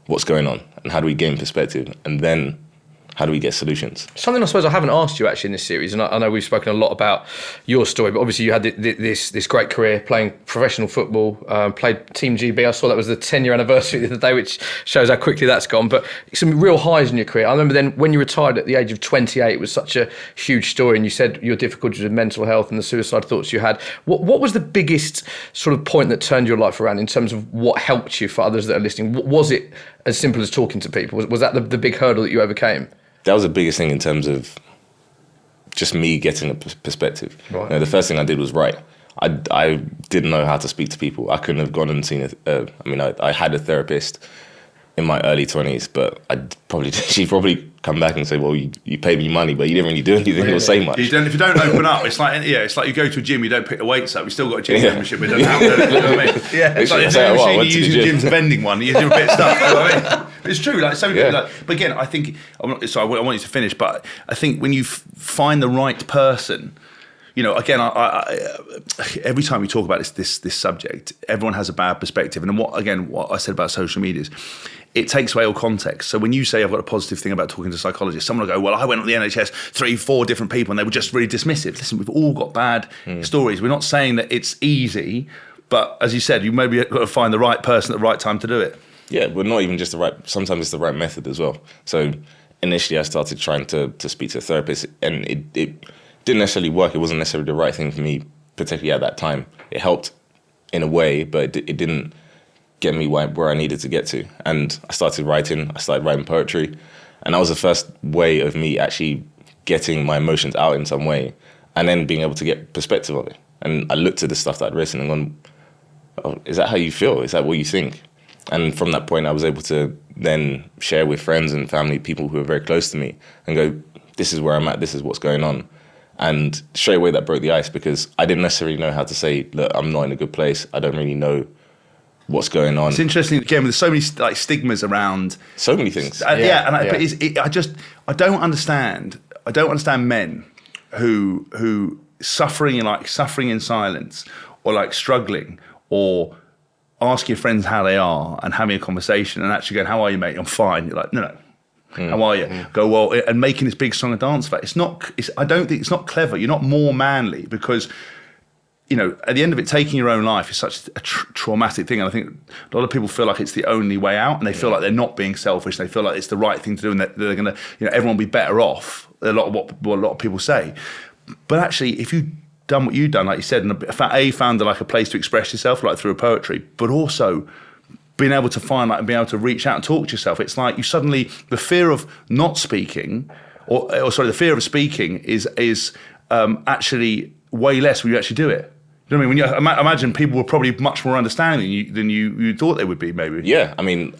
what's going on and how do we gain perspective? And then how do we get solutions? Something I suppose I haven't asked you actually in this series, and I know we've spoken a lot about your story, but obviously you had this great career playing professional football, played Team GB. I saw that was the 10-year anniversary the other day, which shows how quickly that's gone. But some real highs in your career. I remember then when you retired at the age of 28, it was such a huge story, and you said your difficulties with mental health and the suicide thoughts you had. What was the biggest sort of point that turned your life around in terms of what helped you for others that are listening? Was it as simple as talking to people? Was that the big hurdle that you overcame? That was the biggest thing in terms of just me getting a perspective. Right. You know, the first thing I did was write. I didn't know how to speak to people. I couldn't have gone and seen I had a therapist in my early 20s, but she'd probably come back and say, well, you paid me money, but you didn't really do anything or say much. If you don't open up, it's like you go to a gym, you don't pick the weights up, you still got a gym membership, but it doesn't happen. You know what I mean? Yeah, it's like if the machine you use in the gym's a vending one, you do a bit of stuff. You know what I mean? It's true, like so many people. But again, I think I want you to finish, but I think when you find the right person. You know, again, I every time we talk about this subject, everyone has a bad perspective. And what I said about social media is, it takes away all context. So when you say I've got a positive thing about talking to psychologists, someone will go, well, I went on the NHS, 3-4 different people, and they were just really dismissive. Listen, we've all got bad stories. We're not saying that it's easy, but as you said, you maybe got to find the right person at the right time to do it. Yeah, but not even just the right. Sometimes it's the right method as well. So initially, I started trying to speak to a therapist, and it didn't necessarily work. It wasn't necessarily the right thing for me, particularly at that time. It helped in a way, but it didn't get me where I needed to get to. And I started writing poetry, and that was the first way of me actually getting my emotions out in some way, and then being able to get perspective of it. And I looked at the stuff that I'd written and gone, oh, is that how you feel? Is that what you think? And from that point, I was able to then share with friends and family, people who are very close to me, and go, this is where I'm at, this is what's going on. And straight away that broke the ice, because I didn't necessarily know how to say, look, I'm not in a good place. I don't really know what's going on. It's interesting, again, there's so many like stigmas around. So many things. But I don't understand men who suffering in silence, or like struggling, or asking your friends how they are and having a conversation and actually going, how are you, mate? I'm fine. You're like, no. How are you? Go, well, and making this big song and dance for it. I don't think it's not clever. You're not more manly, because, you know, at the end of it, taking your own life is such a traumatic thing. And I think a lot of people feel like it's the only way out, and they feel like they're not being selfish. They feel like it's the right thing to do, and that they're going to, you know, everyone will be better off. A lot of people say. But actually, if you've done what you've done, like you said, and found like a place to express yourself, like through poetry, but also being able to find, like, and being able to reach out and talk to yourself, it's like you suddenly, the fear of not speaking, the fear of speaking is actually way less when you actually do it. You know what I mean? When you imagine people were probably much more understanding than you thought they would be, maybe. Yeah, I mean,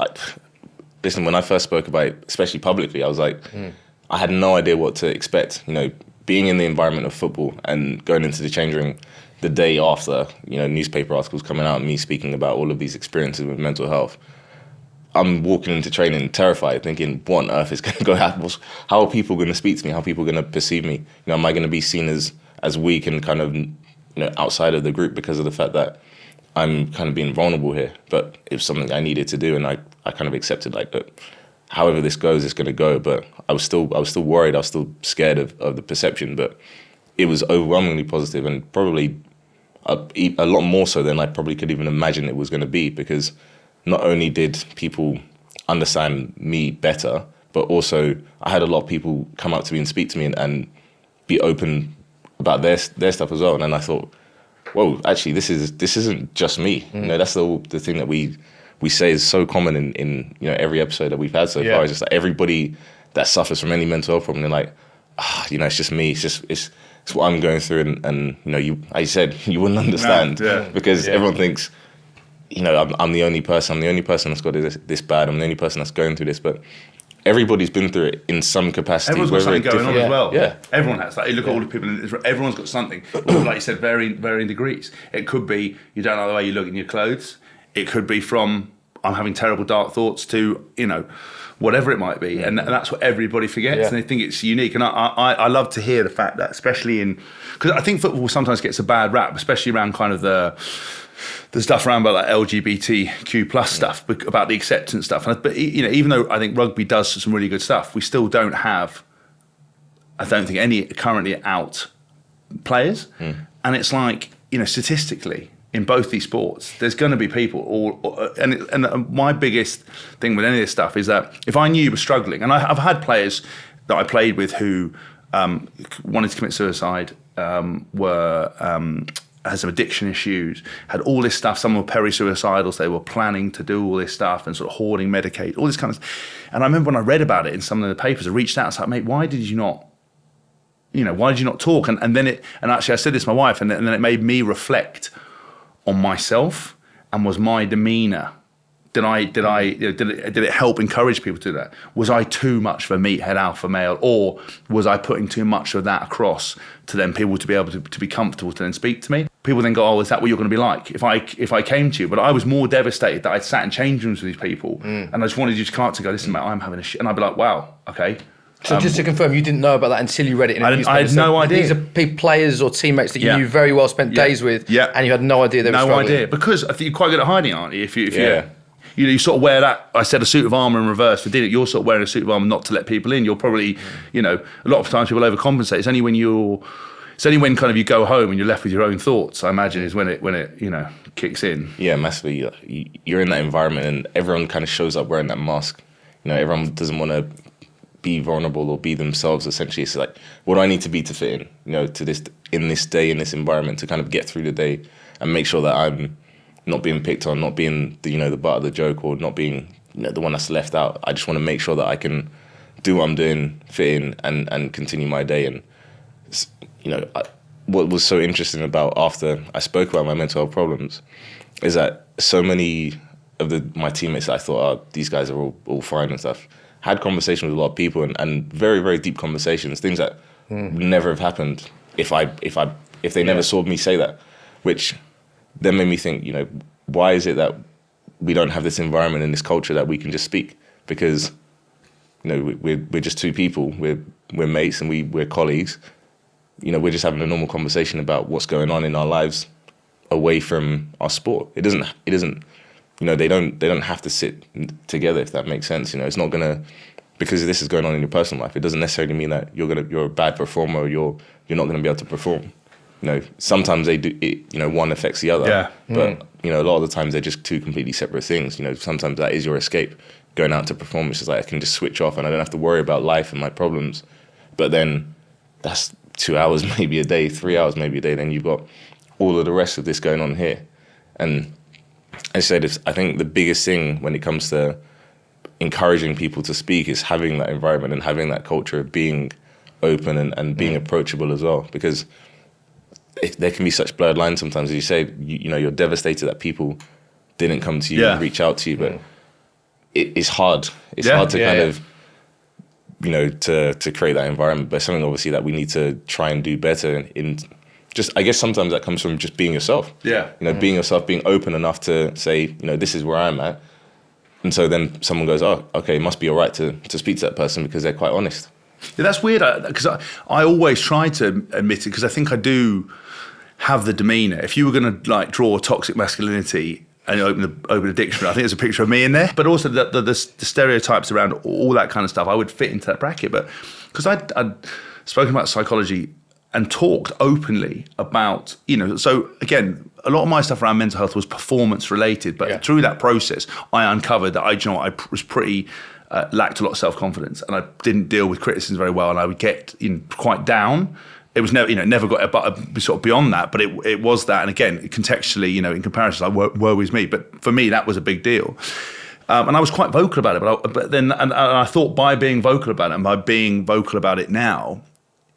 listen, when I first spoke about it, especially publicly, I was like, I had no idea what to expect. You know, being in the environment of football and going into the change room the day after, you know, newspaper articles coming out and me speaking about all of these experiences with mental health, I'm walking into training terrified, thinking, what on earth is going to go happen? How are people going to speak to me? How are people going to perceive me? You know, am I going to be seen as weak and kind of, you know, outside of the group because of the fact that I'm kind of being vulnerable here? But it was something I needed to do, and I kind of accepted, like, that however this goes, it's going to go. But I was still worried. I was still scared of the perception. But it was overwhelmingly positive, and probably a lot more so than I probably could even imagine it was going to be, because not only did people understand me better, but also I had a lot of people come up to me and speak to me and be open about their stuff as well. And I thought, whoa, actually, this isn't just me. You know, that's the thing that we say is so common in you know, every episode that we've had so far. It's just like everybody that suffers from any mental health problem, they're like, you know, it's just me. It's what I'm going through, and you know, like you said, you wouldn't understand because everyone thinks, you know, I'm the only person that's got this bad. I'm the only person that's going through this, but everybody's been through it in some capacity. Everyone's got something going on as well. Yeah, everyone has. Like, you look at all the people in Israel, everyone's got something. Like you said, varying degrees. It could be you don't like the way you look in your clothes. It could be from I'm having terrible dark thoughts to, whatever it might be. And that's what everybody forgets, and they think it's unique. And I love to hear the fact that, especially because I think football sometimes gets a bad rap, especially around kind of the stuff around about like LGBTQ plus stuff, about the acceptance stuff. But even though I think rugby does some really good stuff, we still don't have, I don't think, any currently out players. And it's like, statistically, in both these sports, there's going to be people, and my biggest thing with any of this stuff is that if I knew you were struggling, and I've had players that I played with who wanted to commit suicide, had some addiction issues, had all this stuff. Some were peri-suicidals. They were planning to do all this stuff and sort of hoarding Medicaid, all this kind of stuff. And I remember when I read about it in some of the papers, I reached out and said, mate, why did you not talk? And then actually I said this to my wife, and then it made me reflect on myself, and was my demeanour. Did it help encourage people to do that? Was I too much of a meathead alpha male, or was I putting too much of that across to then people to be able to be comfortable to then speak to me? People then go, oh, is that what you're going to be like if I came to you? But I was more devastated that I'd sat in change rooms with these people, and I just wanted you to come up to go, listen, mate, I'm having a shit, and I'd be like, wow, okay. So just to confirm, you didn't know about that until you read it in a newspaper? I had no idea. These are players or teammates that you knew very well, spent days with, and you had no idea they were struggling? No idea, because I think you're quite good at hiding, aren't you? If you sort of wear that, I said a suit of armour in reverse for dinner, you're sort of wearing a suit of armour not to let people in. You're probably, a lot of times people overcompensate. It's only when kind of you go home and you're left with your own thoughts, I imagine, is when it kicks in. Yeah, massively. You're in that environment and everyone kind of shows up wearing that mask. Everyone doesn't want to be vulnerable or be themselves, essentially. It's like, what do I need to be to fit in, to this day, in this environment, to kind of get through the day and make sure that I'm not being picked on, not being the butt of the joke, or not being the one that's left out. I just want to make sure that I can do what I'm doing, fit in, and continue my day. And what was so interesting about after I spoke about my mental health problems is that so many of my teammates that I thought, oh, these guys are all fine and stuff, had conversations with a lot of people, and very, very deep conversations, things that would never have happened if they never saw me say that, which then made me think, why is it that we don't have this environment and this culture that we can just speak? Because we're just two people, we're mates and we're colleagues. We're just having a normal conversation about what's going on in our lives away from our sport. It doesn't. They don't have to sit together, if that makes sense. It's not gonna, because this is going on in your personal life, it doesn't necessarily mean that you're a bad performer, or you're not gonna be able to perform. Sometimes they do it, one affects the other. Yeah. But a lot of the times they're just two completely separate things. Sometimes that is your escape. Going out to perform, it's just like I can just switch off and I don't have to worry about life and my problems. But then that's 2 hours maybe a day, 3 hours maybe a day, then you've got all of the rest of this going on here. And I think the biggest thing when it comes to encouraging people to speak is having that environment and having that culture of being open and being approachable as well. Because there can be such blurred lines sometimes, as you say, you're devastated that people didn't come to you and reach out to you, but it's hard. It's hard to kind of, to create that environment, but something obviously that we need to try and do better in just, I guess sometimes that comes from just being yourself. Yeah. Being yourself, being open enough to say, this is where I'm at. And so then someone goes, oh, okay, it must be all right to speak to that person because they're quite honest. Yeah, that's weird, because I always try to admit it, because I think I do have the demeanour. If you were going to draw toxic masculinity and open a dictionary, I think there's a picture of me in there. But also the stereotypes around all that kind of stuff, I would fit into that bracket. But because I'd spoken about psychology and talked openly about, so again, a lot of my stuff around mental health was performance related, but through that process, I uncovered that I was pretty, lacked a lot of self-confidence, and I didn't deal with criticism very well, and I would get quite down. It was never, never got sort of beyond that, but it was that. And again, contextually, in comparison, woe is me. But for me, that was a big deal. And I was quite vocal about it, but then I thought by being vocal about it, and by being vocal about it now,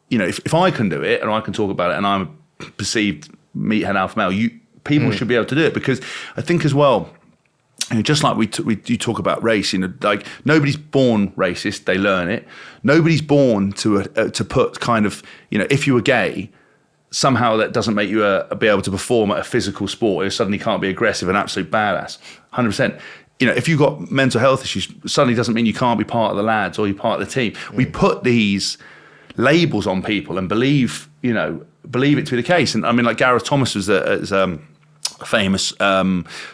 if I can do it and I can talk about it, and I'm a perceived meathead alpha male, people should be able to do it. Because I think as well, just like you talk about race, like nobody's born racist, they learn it. Nobody's born to put kind of, if you were gay, somehow that doesn't make you be able to perform at a physical sport. You suddenly can't be aggressive and absolute badass. 100%. if you've got mental health issues, suddenly doesn't mean you can't be part of the lads or you're part of the team. We put these labels on people and believe it to be the case. And I mean, like Gareth Thomas was a famous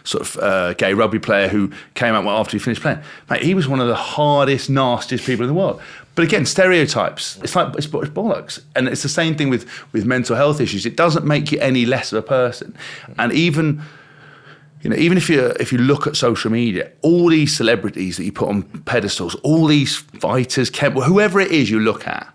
sort of gay rugby player who came out after he finished playing. Mate, he was one of the hardest, nastiest people in the world. But again, stereotypes, it's bollocks. And it's the same thing with mental health issues. It doesn't make you any less of a person. And even if you look at social media, all these celebrities that you put on pedestals, all these fighters, whoever it is you look at,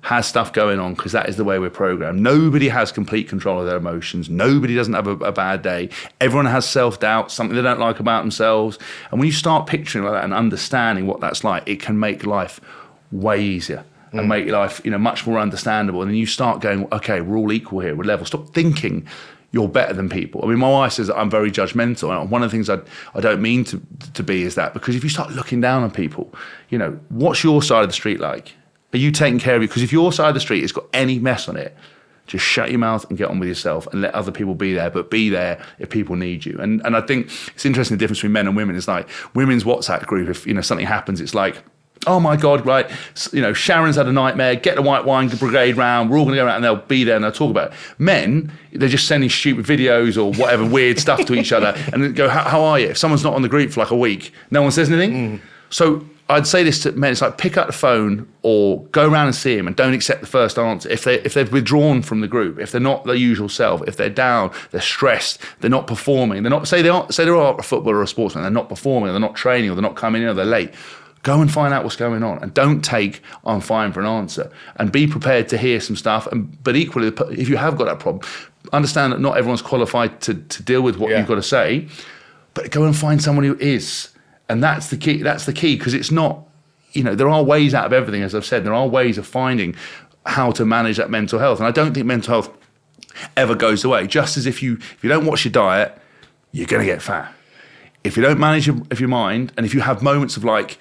has stuff going on because that is the way we're programmed. Nobody has complete control of their emotions. Nobody doesn't have a bad day. Everyone has self-doubt, something they don't like about themselves. And when you start picturing like that and understanding what that's like, it can make life way easier and make life much more understandable. And then you start going, okay, we're all equal here, we're level. Stop thinking you're better than people. I mean, my wife says that I'm very judgmental. And one of the things I don't mean to be is that, because if you start looking down on people, what's your side of the street like? Are you taking care of it? Because if your side of the street has got any mess on it, just shut your mouth and get on with yourself and let other people be there, but be there if people need you. And I think it's interesting, the difference between men and women is like women's WhatsApp group, if something happens, it's like, oh my God, right, Sharon's had a nightmare, get the white wine brigade round, we're all going to go around and they'll be there and they'll talk about it. Men, they're just sending stupid videos or whatever weird stuff to each other and they go, how are you? If someone's not on the group for like a week, no one says anything. So I'd say this to men, it's like pick up the phone or go around and see them and don't accept the first answer. If they've withdrawn from the group, if they're not their usual self, if they're down, they're stressed, they're not performing, they're not, say they're a footballer or a sportsman, they're not performing, they're not training, or they're not coming in, or they're late. Go and find out what's going on and don't take I'm fine for an answer, and be prepared to hear some stuff. But equally, if you have got that problem, understand that not everyone's qualified to deal with what you've got to say, but go and find someone who is. And that's the key. That's the key, because it's not, there are ways out of everything, as I've said. There are ways of finding how to manage that mental health. And I don't think mental health ever goes away. Just as if you don't watch your diet, you're going to get fat. If you don't manage your mind, and if you have moments of like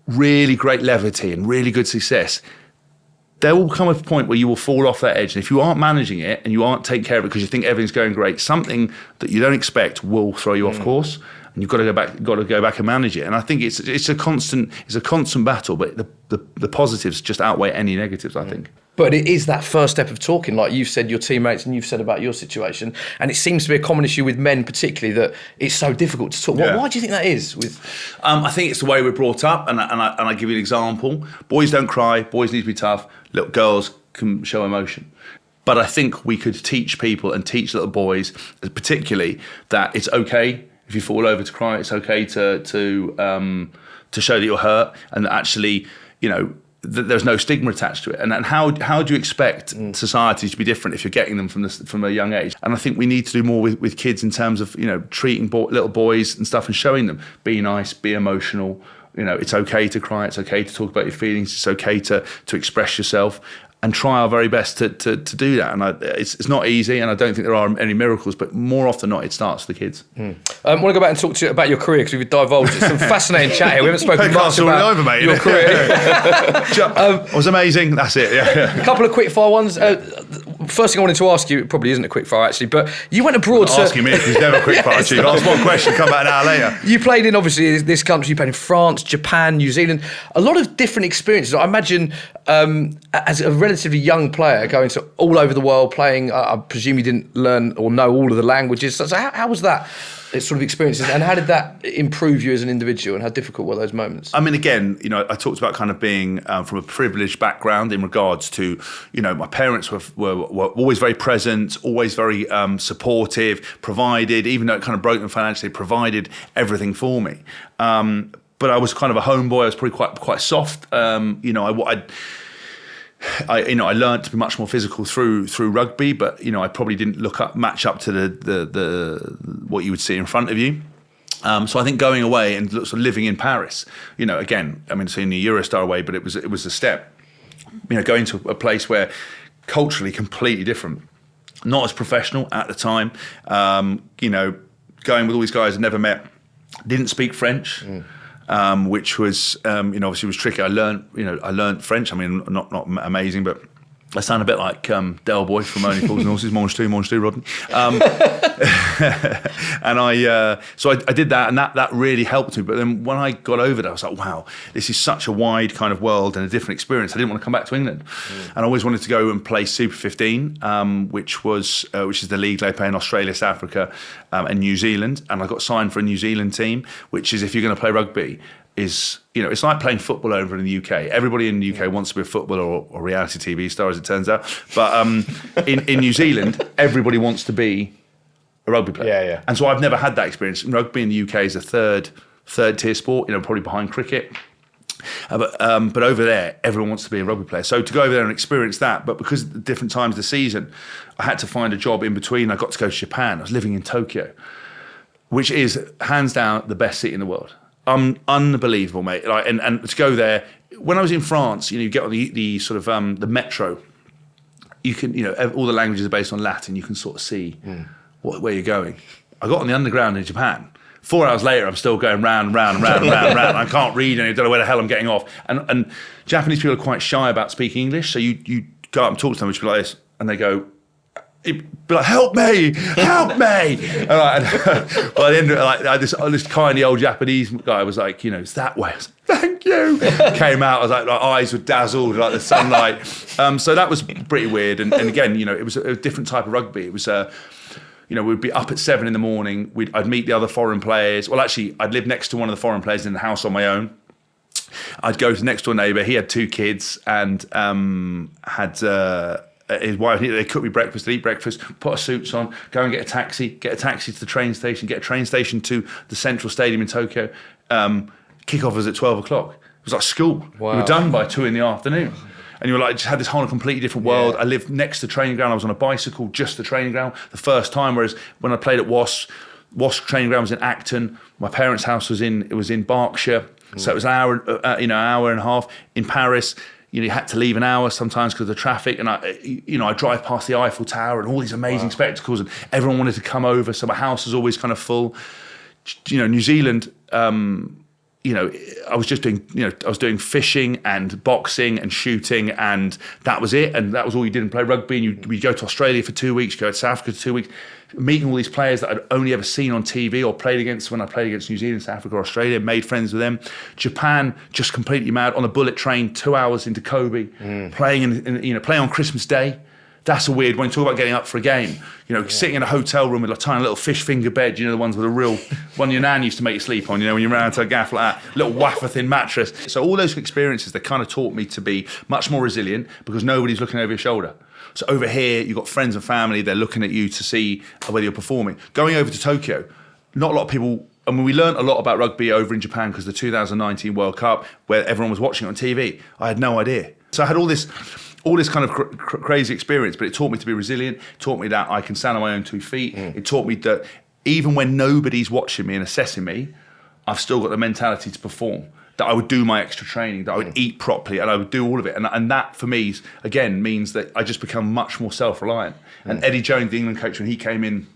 really great levity and really good success, there will come a point where you will fall off that edge. And if you aren't managing it and you aren't taking care of it because you think everything's going great, something that you don't expect will throw you off course. And you've got to go back and manage it. And I think it's a constant battle, but the positives just outweigh any negatives, I think. But it is that first step of talking, like you've said, your teammates, and you've said about your situation. And it seems to be a common issue with men particularly, that it's so difficult to talk. Why do you think that is? I think it's the way we're brought up. And I give you an example. Boys don't cry. Boys need to be tough. Little girls can show emotion. But I think we could teach people and teach little boys, particularly, that it's okay if you fall over to cry. It's okay to show that you're hurt, and that actually, there's no stigma attached to it. And how do you expect society to be different if you're getting them from a young age? And I think we need to do more with kids in terms of treating little boys and stuff and showing them, be nice, be emotional. It's okay to cry. It's okay to talk about your feelings. It's okay to express yourself. And try our very best to do that. And it's not easy, and I don't think there are any miracles, but more often than not, it starts with the kids. I want to go back and talk to you about your career, because we've divulged some fascinating chat here. We haven't spoken much about over, mate, your career. It was amazing. That's it. Yeah. A couple of quick fire ones. First thing I wanted to ask you, it probably isn't a quick fire actually, but you went abroad. Asking me, because never a quick fire. Chief. Ask one question, come back an hour later. You played in obviously this country. You played in France, Japan, New Zealand. A lot of different experiences. I imagine as a relatively young player going to all over the world playing. I presume you didn't learn or know all of the languages. So how was that sort of experiences, and how did that improve you as an individual, and how difficult were those moments? I mean, again, I talked about kind of being from a privileged background in regards to, my parents were always very present, always very supportive, provided, even though it kind of broke them financially, provided everything for me. But I was kind of a homeboy. I was probably quite soft. I learned to be much more physical through rugby, but I probably didn't match up to the what you would see in front of you. So I think going away and sort of living in Paris, again, I mean, seeing the Eurostar away, but it was a step. Going to a place where culturally completely different, not as professional at the time. Going with all these guys I'd never met, didn't speak French. Which was, obviously was tricky. I learned French. I mean, not amazing, but I sound a bit like Del Boy from Only Fools and Horses, Mange tout, Rodden. And I did that, and that really helped me. But then when I got over there, I was like, wow, this is such a wide kind of world and a different experience. I didn't want to come back to England. And I always wanted to go and play Super 15, which is the league they play in Australia, South Africa, and New Zealand. And I got signed for a New Zealand team, which is, if you're going to play rugby, is, it's like playing football over in the UK. Everybody in the UK wants to be a footballer or reality TV star, as it turns out. But in New Zealand, everybody wants to be a rugby player. Yeah. And so I've never had that experience. Rugby in the UK is a third tier sport, probably behind cricket. But over there, everyone wants to be a rugby player. So to go over there and experience that, but because of the different times of the season, I had to find a job in between. I got to go to Japan. I was living in Tokyo, which is hands down the best city in the world. Unbelievable, mate. And to go there, when I was in France, you get on the sort of the metro. You can, all the languages are based on Latin. You can sort of see where you're going. I got on the underground in Japan. 4 hours later, I'm still going round. I can't read, and I don't know where the hell I'm getting off. And Japanese people are quite shy about speaking English, so you go up and talk to them, which will be like this, and they go, be like, help me. And by the end of it, this kindly old Japanese guy was like, it's that way. I was like, thank you. Came out, I was like, my eyes were dazzled like the sunlight. So that was pretty weird. And again, it was a different type of rugby. It was we'd be up at 7 a.m. I'd meet the other foreign players. Well, actually, I'd live next to one of the foreign players in the house on my own. I'd go to the next door neighbour. He had 2 kids and had his wife. They cook me breakfast. I'd eat breakfast, put our suits on, go and get a taxi to the train station, get a train station to the Central Stadium in Tokyo. Kickoff was at 12 o'clock. It was like school. Wow. We were done by 2 p.m. And you were like, just had this whole completely different world. Yeah. I lived next to the training ground. I was on a bicycle, just the training ground, the first time. Whereas when I played at Wasp training ground was in Acton. My parents' house was in Berkshire. So it was an hour and a half. In Paris, you had to leave an hour sometimes because of the traffic. And I drive past the Eiffel Tower and all these amazing spectacles, and everyone wanted to come over. So my house was always kind of full. New Zealand, I was just doing, I was doing fishing and boxing and shooting, and that was it. And that was all you did and play rugby. And we'd go to Australia for 2 weeks, go to South Africa for 2 weeks, meeting all these players that I'd only ever seen on TV or played against when I played against New Zealand, South Africa, or Australia, made friends with them. Japan, just completely mad, on a bullet train, 2 hours into Kobe, playing on Christmas Day. That's a weird one. Talk about getting up for a game. Sitting in a hotel room with a tiny little fish finger bed, the ones with a real one your nan used to make you sleep on, when you ran to a gaff like that, little wafer thin mattress. So all those experiences, they kind of taught me to be much more resilient because nobody's looking over your shoulder. So over here, you've got friends and family, they're looking at you to see whether you're performing. Going over to Tokyo, not a lot of people, we learned a lot about rugby over in Japan because the 2019 World Cup, where everyone was watching it on TV, I had no idea. So I had all this kind of crazy experience, but it taught me to be resilient, taught me that I can stand on my own 2 feet. It taught me that even when nobody's watching me and assessing me, I've still got the mentality to perform, that I would do my extra training, that I would eat properly, and I would do all of it. And that, for me, again, means that I just become much more self-reliant. And Eddie Jones, the England coach, when he came in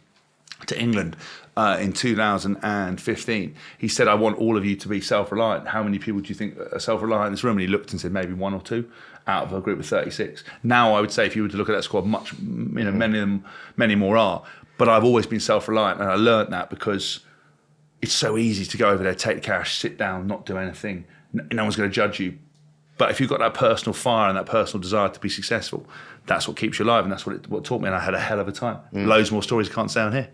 to England in 2015, he said, I want all of you to be self-reliant. How many people do you think are self-reliant in this room? And he looked and said, maybe 1 or 2 out of a group of 36. Now, I would say if you were to look at that squad, many more are. But I've always been self-reliant, and I learned that because it's so easy to go over there, take the cash, sit down, not do anything. No one's going to judge you. But if you've got that personal fire and that personal desire to be successful, that's what keeps you alive, and that's what taught me, and I had a hell of a time. Loads more stories I can't say on here.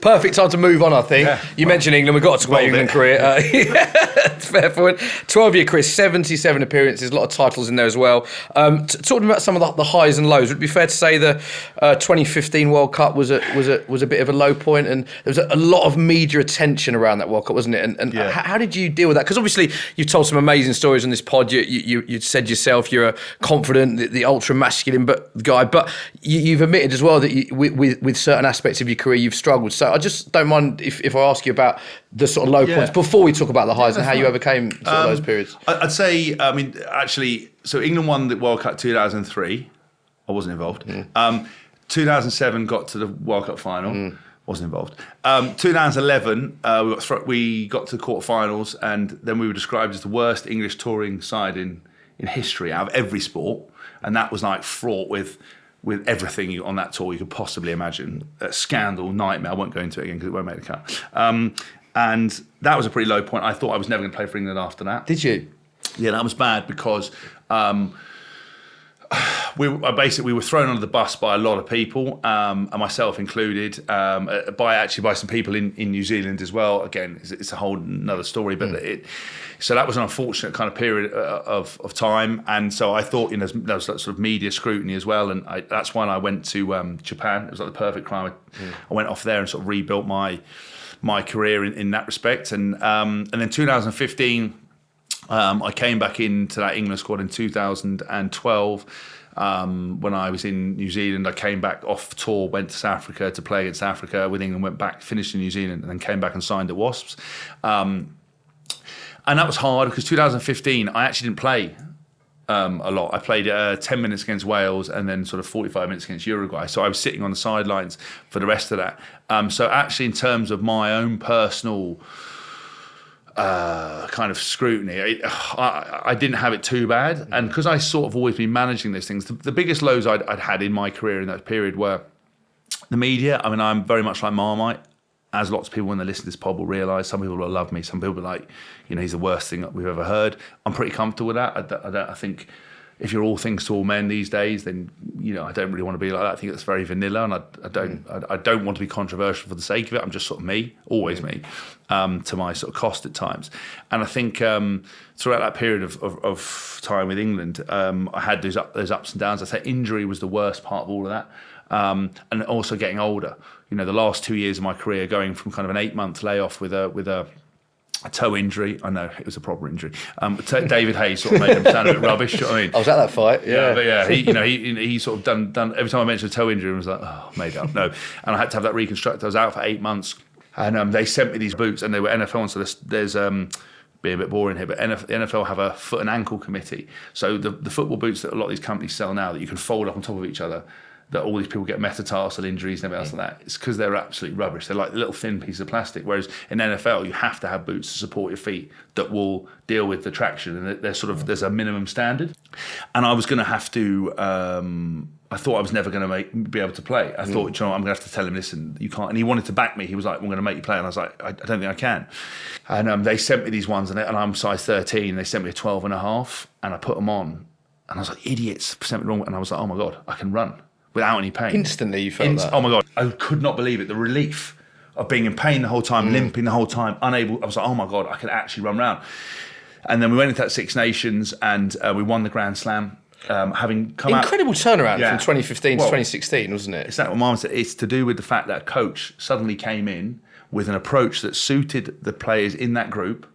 Perfect time to move on, I think. Yeah. You mentioned England, we've got to talk about your England career. Fair point. 12-year career, 77 appearances, a lot of titles in there as well. Talking about some of the highs and lows, would it be fair to say the 2015 World Cup was a bit of a low point, and there was a lot of media attention around that World Cup, wasn't it? And how did you deal with that? Because obviously you've told some amazing stories on this pod. You said yourself you're a confident, the ultra masculine guy, but you've admitted as well that with certain aspects of your career you've struggled. So I just don't mind if I ask you about the sort of low points before we talk about the highs and how you overcame sort of those periods. I'd say, actually, so England won the World Cup 2003. I wasn't involved. 2007 got to the World Cup final. Wasn't involved. 2011, we got to the quarterfinals, and then we were described as the worst English touring side in in history out of every sport, and that was like fraught with everything on that tour you could possibly imagine. A scandal, nightmare. I won't go into it again because it won't make the cut. And that was a pretty low point. I thought I was never going to play for England after that. Did you? Yeah, that was bad because we were thrown under the bus by a lot of people, and myself included, by some people in New Zealand as well. Again, it's a whole another story, but so that was an unfortunate kind of period of time, and so I thought there was that sort of media scrutiny as well, and that's when I went to Japan. It was like the perfect climate. I went off there and sort of rebuilt my career in that respect, and then 2015. I came back into that England squad in 2012 when I was in New Zealand. I came back off tour, went to South Africa to play against Africa with England, went back, finished in New Zealand, and then came back and signed at Wasps. And that was hard because 2015, I actually didn't play a lot. I played 10 minutes against Wales and then sort of 45 minutes against Uruguay. So I was sitting on the sidelines for the rest of that. So actually in terms of my own personal kind of scrutiny, I didn't have it too bad, and because I sort of always been managing these things, the biggest lows I'd had in my career in that period were the media. I mean, I'm very much like Marmite, as lots of people when they listen to this pod will realise. Some people will love me, some people are like, he's the worst thing that we've ever heard. I'm pretty comfortable with that. I think if you're all things to all men these days, then I don't really want to be like that. I think that's very vanilla, and I don't want to be controversial for the sake of it. I'm just sort of me, always me, to my sort of cost at times. And I think throughout that period of time with England, I had those ups and downs. I say injury was the worst part of all of that, and also getting older. The last 2 years of my career, going from kind of an 8-month layoff with a toe injury. I know it was a proper injury. David Hayes sort of made him sound a bit rubbish. You know what I mean? I was at that fight. Yeah, but yeah, he sort of done. Every time I mentioned a toe injury, I was like, oh, made up. No, and I had to have that reconstructed. I was out for 8 months, and they sent me these boots, and they were NFL ones. So there's being a bit boring here, but the NFL have a foot and ankle committee. So the football boots that a lot of these companies sell now that you can fold up on top of each other, that all these people get metatarsal injuries and everything else like that. It's because they're absolutely rubbish. They're like little thin pieces of plastic. Whereas in NFL, you have to have boots to support your feet that will deal with the traction, and there's a minimum standard. And I was going to have to. I thought I was never going to be able to play. I thought, I'm going to have to tell him, listen, you can't. And he wanted to back me. He was like, I'm going to make you play. And I was like, I don't think I can. And they sent me these ones, and I'm size 13. They sent me a 12 and a half, and I put them on, and I was like, idiots sent me wrong. And I was like, oh my God, I can run without any pain. Instantly you felt that. Oh my God, I could not believe it. The relief of being in pain the whole time, limping the whole time, unable. I was like, oh my God, I can actually run around. And then we went into that Six Nations, and we won the Grand Slam. Having come incredible turnaround from 2015 to Well, 2016, wasn't it? It's that what Mum said. It's to do with the fact that a coach suddenly came in with an approach that suited the players in that group,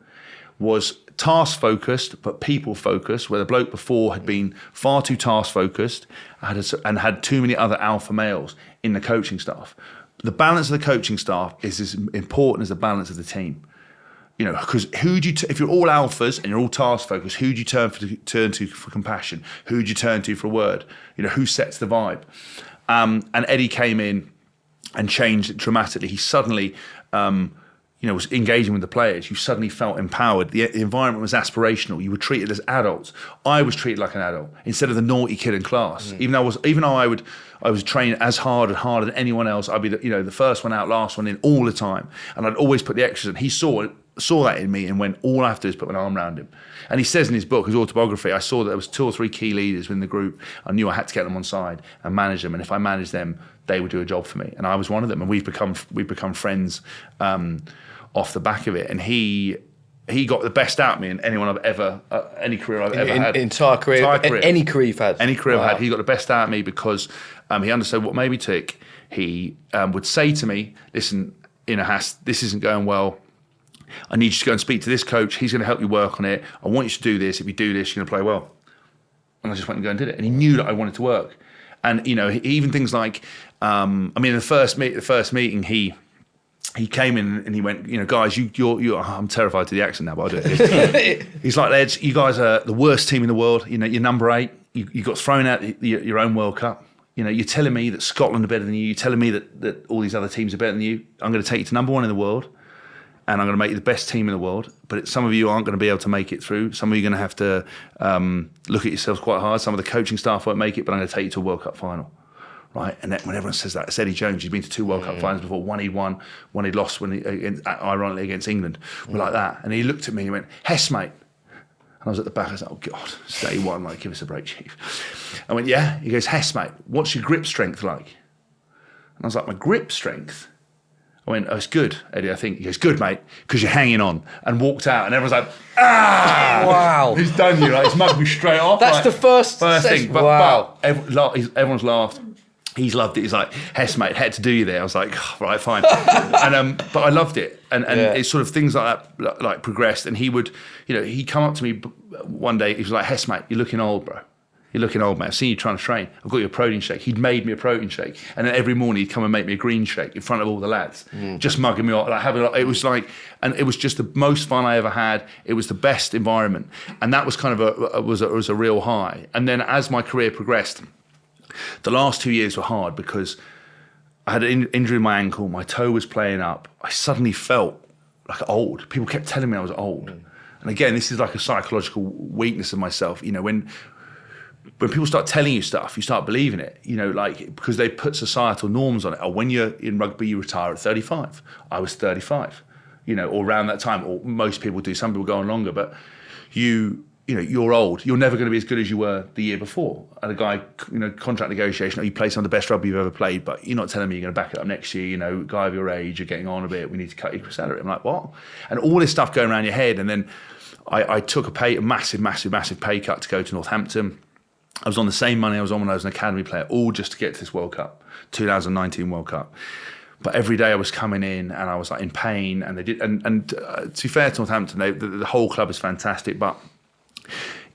was task focused but people focused, where the bloke before had been far too task focused and had too many other alpha males in the coaching staff. The balance of the coaching staff is as important as the balance of the team. Because if you're all alphas and you're all task focused, who do you turn to for compassion? Who do you turn to for a word? Who sets the vibe? And Eddie came in and changed it dramatically. He suddenly, was engaging with the players. You suddenly felt empowered. The environment was aspirational. You were treated as adults. I was treated like an adult instead of the naughty kid in class. Even though I was trained as hard and harder than anyone else. I'd be the first one out, last one in all the time, and I'd always put the extras in. He saw that in me and went, all I have to do is put my arm around him. And he says in his book, his autobiography, I saw that there was 2 or 3 key leaders within the group. I knew I had to get them on side and manage them, and if I managed them, they would do a job for me. And I was one of them, and we've become friends off the back of it. And he got the best out of me in anyone I've ever, any career I've ever had. Entire career. Any career you've had. Any career I've had. He got the best out of me because he understood what made me tick. He would say to me, listen, this isn't going well. I need you to go and speak to this coach. He's going to help you work on it. I want you to do this. If you do this, you're going to play well. And I just went and go and did it. And he knew that I wanted to work. And, even things like, the first meeting, he came in and he went, guys, you're I'm terrified to the accent now, but I'll do it. He's like, lads, you guys are the worst team in the world. You're number 8. You got thrown out your own World Cup. You're telling me that Scotland are better than you. You're telling me that all these other teams are better than you. I'm going to take you to number 1 in the world. and I'm going to make you the best team in the world. But some of you aren't going to be able to make it through. Some of you are going to have to look at yourselves quite hard. Some of the coaching staff won't make it, but I'm going to take you to a World Cup final. Right, and then when everyone says that, it's Eddie Jones. He's been to 2 World Cup finals before. One he'd won, one he'd lost ironically against England. We're like that. And he looked at me and he went, Hess, mate. And I was at the back, I was like, oh God, it's day one, like, give us a break, Chief. I went, yeah? He goes, Hess, mate, what's your grip strength like? And I was like, my grip strength? I went, oh, it's good, Eddie, I think. He goes, good, mate, because you're hanging on. And walked out, and everyone's like, ah! Wow. He's done you, like, he's mugged me straight off. That's like, the first thing. But, wow. Everyone's laughed. He's loved it. He's like, Hess, mate, had to do you there. I was like, oh, right, fine. And but I loved it. And it's sort of things like that like progressed. And he would, he'd come up to me one day. He was like, Hess, mate, you're looking old, bro. You're looking old, mate. I've seen you trying to train. I've got you a protein shake. He'd made me a protein shake. And then every morning he'd come and make me a green shake in front of all the lads, just mugging me off. It was like, and it was just the most fun I ever had. It was the best environment. And that was kind of was a real high. And then as my career progressed, the last 2 years were hard because I had an injury in my ankle, my toe was playing up. I suddenly felt like old. People kept telling me I was old. And again, this is like a psychological weakness of myself. When people start telling you stuff, you start believing it, because they put societal norms on it. Or when you're in rugby, you retire at 35. I was 35, or around that time, or most people do. Some people go on longer, but you're old. You're never going to be as good as you were the year before. And a guy, contract negotiation, you play some of the best rugby you've ever played, but you're not telling me you're going to back it up next year. Guy of your age, you're getting on a bit. We need to cut your salary. I'm like, what? And all this stuff going around your head. And then I took a massive pay cut to go to Northampton. I was on the same money I was on when I was an academy player, all just to get to this World Cup, 2019 World Cup. But every day I was coming in and I was like in pain. And they did. And to be fair to Northampton, the whole club is fantastic, but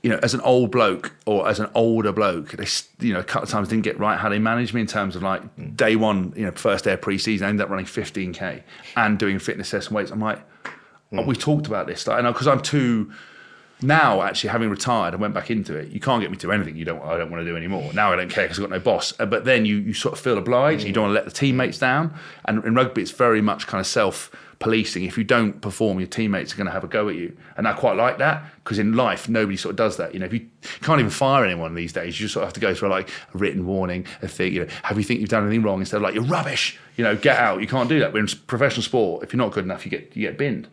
as an old bloke or as an older bloke, they, a couple of times didn't get right how they managed me in terms of like day one, first day of pre-season, I ended up running 15K and doing fitness tests and weights. I'm like, we talked about this, because I'm too, now actually having retired, I went back into it. You can't get me to anything I don't want to do anymore. Now I don't care because I've got no boss. But then you sort of feel obliged. You don't want to let the teammates down. And in rugby, it's very much kind of self-policing. If you don't perform, your teammates are going to have a go at you. And I quite like that because in life, nobody sort of does that. If you can't even fire anyone these days, you just sort of have to go through like a written warning, a thing, have you think you've done anything wrong instead of like, you're rubbish, get out. You can't do that. But in professional sport, if you're not good enough, you get binned.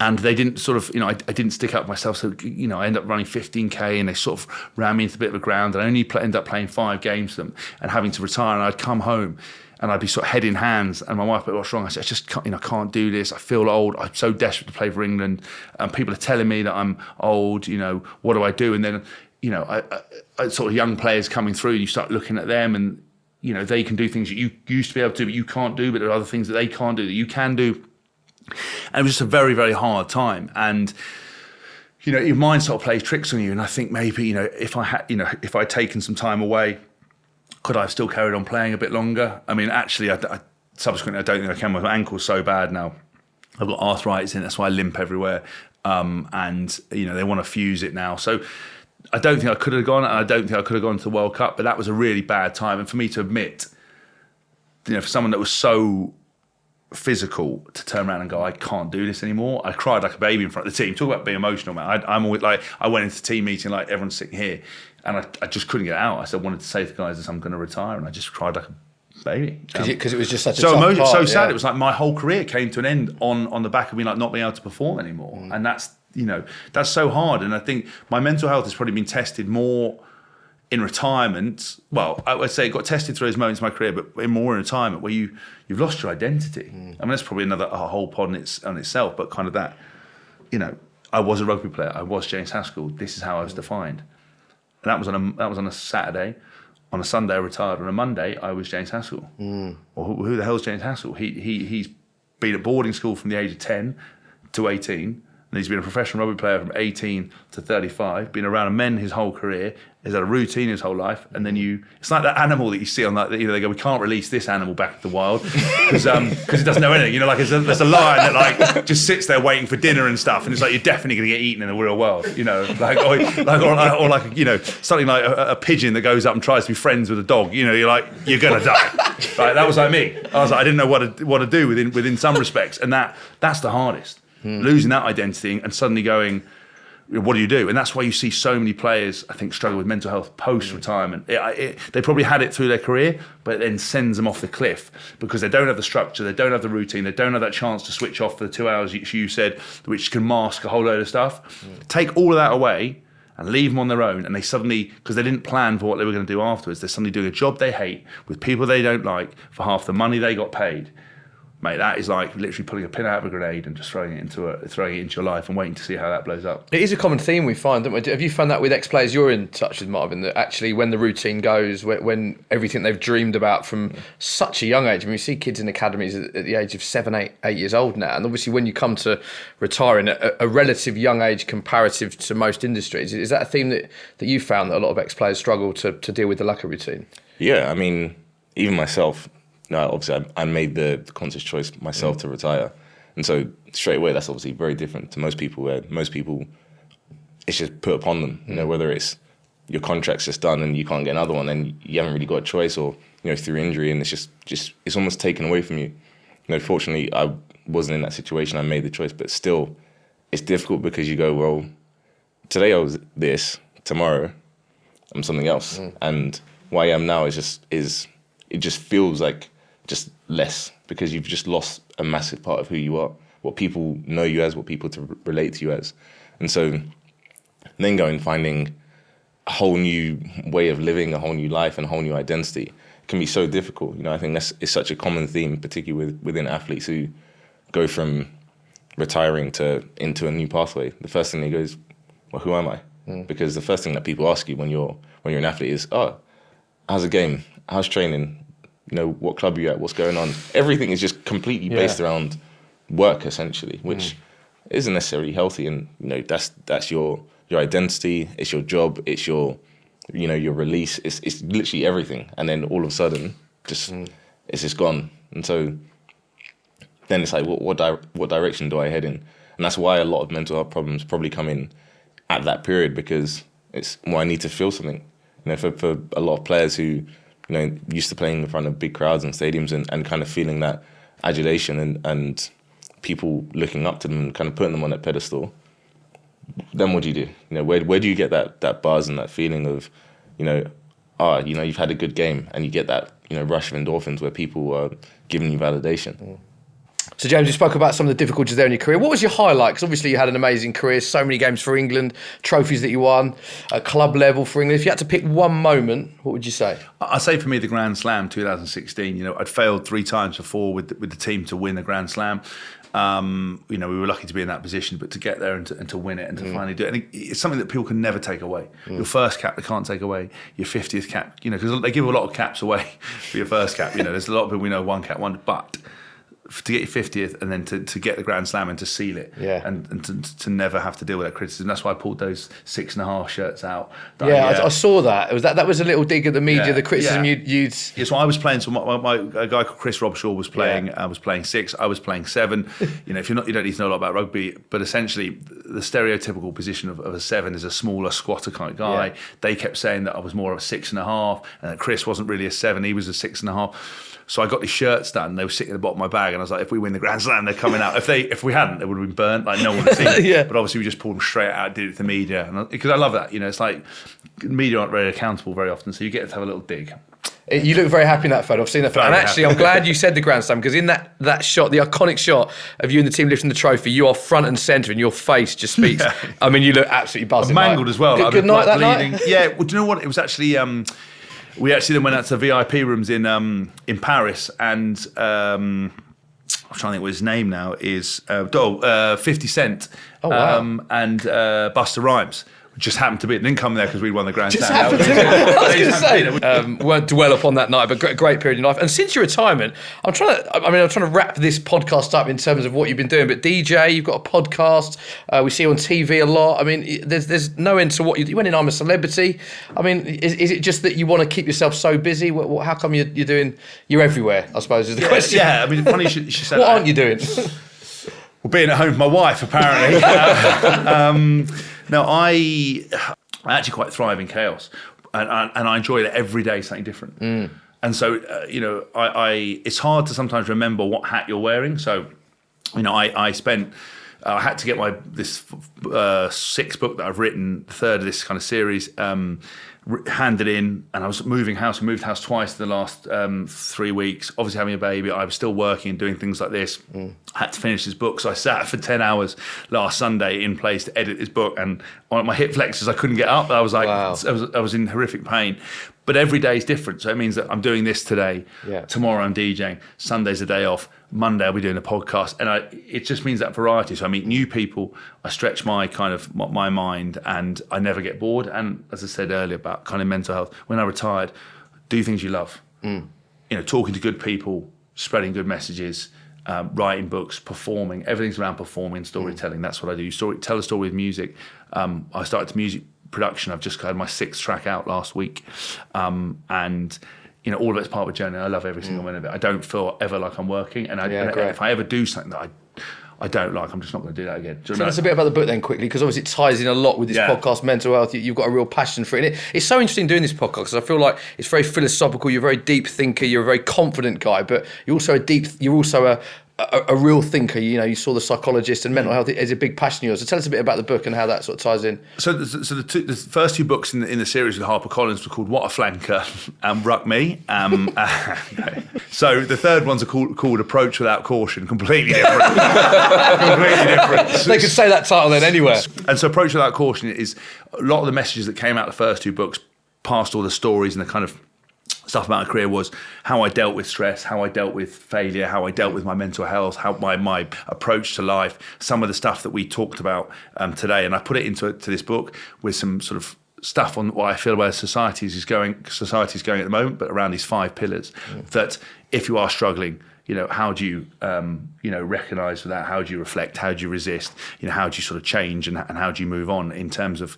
And they didn't sort of, I didn't stick up myself. So, I ended up running 15K and they sort of ran me into a bit of a ground. And I only ended up playing 5 games for them and having to retire. And I'd come home and I'd be sort of head in hands. And my wife would be, what's wrong? I said, I just can't do this. I feel old. I'm so desperate to play for England. And people are telling me that I'm old. What do I do? And then, I sort of young players coming through and you start looking at them and, they can do things that you used to be able to do, but you can't do. But there are other things that they can't do that you can do. And it was just a very, very hard time. And, your mind sort of plays tricks on you. And I think maybe, if I'd taken some time away, could I have still carried on playing a bit longer? I mean, actually, subsequently, I don't think I can. My ankle's so bad now. I've got arthritis in it, that's why I limp everywhere. And, they want to fuse it now. So I don't think I could have gone, and I don't think I could have gone to the World Cup, but that was a really bad time. And for me to admit, for someone that was so physical to turn around and go, I can't do this anymore. I cried like a baby in front of the team. Talk about being emotional, man. I'm always like, I went into the team meeting like everyone's sitting here, and I just couldn't get out. I said, wanted to say to the guys that I'm going to retire, and I just cried like a baby. Because it was just such a so tough part, so sad. It was like my whole career came to an end on the back of me like not being able to perform anymore, and that's that's so hard. And I think my mental health has probably been tested more in retirement. Well, I would say it got tested through those moments in my career, but more in retirement where you've lost your identity. I mean, that's probably a whole pod on itself, but kind of that, I was a rugby player. I was James Haskell. This is how I was defined. And that was on a Saturday. On a Sunday, I retired. On a Monday, I was James Haskell. Well, who the hell's James Haskell? He's been at boarding school from the age of 10 to 18. And he's been a professional rugby player from 18 to 35, been around men his whole career, has had a routine his whole life, and then it's like that animal that you see on that, they go, we can't release this animal back to the wild because it doesn't know anything. There's a lion that like just sits there waiting for dinner and stuff, and it's like you're definitely going to get eaten in the real world, or something like a pigeon that goes up and tries to be friends with a dog. You're like, you're going to die. Right, that was like me. I was like, I didn't know what to do within some respects, and that's the hardest. Losing that identity and suddenly going, what do you do? And that's why you see so many players, I think, struggle with mental health post-retirement. They probably had it through their career, but it then sends them off the cliff because they don't have the structure, they don't have the routine, they don't have that chance to switch off for the 2 hours you said, which can mask a whole load of stuff. Take all of that away and leave them on their own, and they suddenly, because they didn't plan for what they were going to do afterwards, they're suddenly doing a job they hate with people they don't like for half the money they got paid. Mate, that is like literally pulling a pin out of a grenade and just throwing it into your life and waiting to see how that blows up. It is a common theme we find, don't we? Have you found that with ex-players you're in touch with, Marvin, that actually when the routine goes, when everything they've dreamed about from such a young age, I mean, we see kids in academies at the age of 7, 8 years old now, and obviously when you come to retiring at a relative young age comparative to most industries, is that a theme that you found that a lot of ex-players struggle to deal with the lack of routine? Yeah, I mean, even myself, no, obviously I made the conscious choice myself to retire. And so straight away, that's obviously very different to most people, where most people, it's just put upon them, you know, whether it's your contract's just done and you can't get another one, then you haven't really got a choice, or, you know, through injury, and it's just it's almost taken away from you. You know, fortunately, I wasn't in that situation. I made the choice, but still, it's difficult because you go, well, today I was this, tomorrow I'm something else. And what I am now it just feels like just less, because you've just lost a massive part of who you are, what people know you as, what people to relate to you as. And so then going finding a whole new way of living, a whole new life and a whole new identity can be so difficult. You know, I think it's such a common theme, particularly within athletes who go from retiring into a new pathway. The first thing they go is, well, who am I? Because the first thing that people ask you when you're an athlete is, oh, how's the game? How's training? You know, what club are you at? What's going on? Everything is just completely based around work, essentially, which isn't necessarily healthy. And, you know, that's your identity. It's your job. It's your, you know, your release. It's literally everything. And then all of a sudden, it's just gone. And so then it's like, what direction do I head in? And that's why a lot of mental health problems probably come in at that period, because it's, well, I need to feel something. You know, for a lot of players who, you know, used to playing in front of big crowds and stadiums and kind of feeling that adulation and people looking up to them and kind of putting them on that pedestal, then what do you do? You know, where do you get that buzz and that feeling of, you know, you know, you've had a good game, and you get that, you know, rush of endorphins where people are giving you validation. So, James, you spoke about some of the difficulties there in your career. What was your highlight? Because obviously you had an amazing career, so many games for England, trophies that you won, at club level for England. If you had to pick one moment, what would you say? I'd say for me the Grand Slam 2016. You know, I'd failed 3 times before with the team to win the Grand Slam. You know, we were lucky to be in that position, but to get there and to win it and to finally do it, and it's something that people can never take away. Your first cap they can't take away. Your 50th cap, you know, because they give a lot of caps away for your first cap. You know, there's a lot of people we know one cap, but to get your 50th and then to get the Grand Slam and to seal it, and to never have to deal with that criticism. That's why I pulled those 6.5 shirts out. I saw that. That was a little dig at the media, the criticism you'd. Yeah, so I was playing. So a guy called Chris Robshaw was playing. I was playing 6. I was playing 7. You know, you don't need to know a lot about rugby, but essentially the stereotypical position of a 7 is a smaller squatter kind of guy. Yeah. They kept saying that I was more of a 6.5, and that Chris wasn't really a 7. He was a 6.5. So I got these shirts done. They were sitting at the bottom of my bag, and I was like, "If we win the Grand Slam, they're coming out." If we hadn't, they would have been burnt. Like no one would have seen it. But obviously, we just pulled them straight out, did it to the media, because I love that. You know, it's like media aren't very accountable very often, so you get to have a little dig. You look very happy in that photo. I've seen that photo. And actually, I'm glad you said the Grand Slam, because in that shot, the iconic shot of you and the team lifting the trophy, you are front and centre, and your face just speaks. Yeah. I mean, you look absolutely buzzing. I'm mangled as well. Good night that night. Yeah. Well, do you know what? It was actually. We actually then went out to VIP rooms in Paris, and I'm trying to think what his name now is. 50 Cent. Oh, wow. And Busta Rhymes. Just happened to be. It didn't come there because we'd won the Grand Slam. I was going to say. Won't dwell upon that night, but great period in life. And since your retirement, I'm trying to wrap this podcast up in terms of what you've been doing. But DJ, you've got a podcast. We see you on TV a lot. I mean, there's no end to what you went in. I'm a Celebrity. I mean, is it just that you want to keep yourself so busy? How come you're everywhere? I suppose is the question. Yeah, I mean, funny you should say what that. Aren't you doing? Well, being at home with my wife, apparently. No, I actually quite thrive in chaos, and I enjoy it every day, something different. And so, it's hard to sometimes remember what hat you're wearing. So, I had to get this sixth book that I've written, the third of this kind of series, handed in, and I was moving house. I moved house twice in the last 3 weeks. Obviously having a baby, I was still working and doing things like this. I had to finish this book, so I sat for 10 hours last Sunday in place to edit this book, and on my hip flexors I couldn't get up. I was like, wow. I was in horrific pain. But every day is different, so it means that I'm doing this today. Yeah. Tomorrow I'm DJing. Sunday's a day off. Monday I'll be doing a podcast, and it just means that variety. So I meet new people, I stretch my mind, and I never get bored. And as I said earlier about kind of mental health, when I retired, do things you love. Talking to good people, spreading good messages, writing books, performing. Everything's around performing, storytelling. That's what I do. Tell a story with music. I started music production. I've just had my 6th track out last week, and all of it's part of a journey. I love every single minute of it. I don't feel ever like I'm working, and if I ever do something that I don't like, I'm just not going to do that again. Tell us a bit about the book then quickly, because obviously it ties in a lot with this podcast, mental health. You've got a real passion for it. It's so interesting doing this podcast because I feel like it's very philosophical. You're a very deep thinker. You're a very confident guy, but you're also a real thinker. You saw the psychologist, and mental health is a big passion of yours. So tell us a bit about the book and how that sort of ties in. So the first 2 books in the series with HarperCollins were called What a Flanker and Ruck Me. So the third one's called Approach Without Caution. Completely different. Completely different. They could say that title then anywhere. And so Approach Without Caution is a lot of the messages that came out of the first 2 books, past all the stories and the kind of stuff about my career, was how I dealt with stress, how I dealt with failure, how I dealt with my mental health, how my approach to life, some of the stuff that we talked about today. And I put it into this book with some sort of stuff on what I feel where society is going at the moment, but around these 5 pillars that if you are struggling, how do you, recognise that? How do you reflect? How do you resist? How do you sort of change and how do you move on in terms of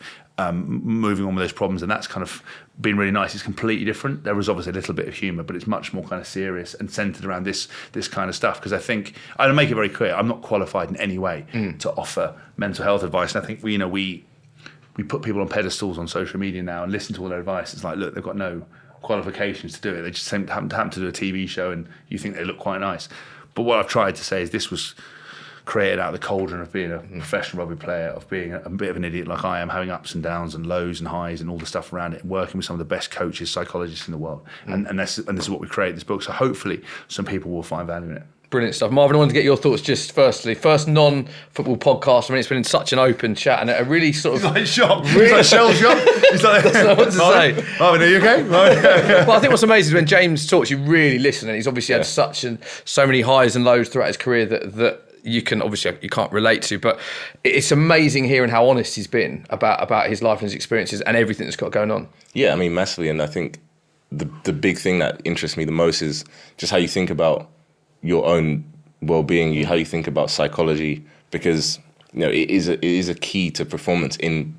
moving on with those problems? And that's kind of been really nice. It's completely different. There was obviously a little bit of humour, but it's much more kind of serious and centred around this kind of stuff. Because I think, I'll make it very clear, I'm not qualified in any way to offer mental health advice. And I think we put people on pedestals on social media now and listen to all their advice. It's like, look, they've got no qualifications to do it. They just happen to do a TV show and you think they look quite nice. But what I've tried to say is this was created out of the cauldron of being a professional rugby player, of being a bit of an idiot like I am, having ups and downs and lows and highs and all the stuff around it, and working with some of the best coaches, psychologists in the world. And this is what we created this book. So hopefully some people will find value in it. Brilliant stuff. Marvin, I wanted to get your thoughts just firstly. First non-football podcast. I mean, it's been in such an open chat and a really sort of... He's like shocked. He's like shell shocked. He's like... That's not what to say. Marvin, are you okay? Well, I think what's amazing is when James talks, you really listen, and he's obviously had so many highs and lows throughout his career that you can't relate to, but it's amazing hearing how honest he's been about his life and his experiences and everything that's got going on. Yeah, I mean, massively. And I think the big thing that interests me the most is just how you think about your own well-being, how you think about psychology, because it is a key to performance in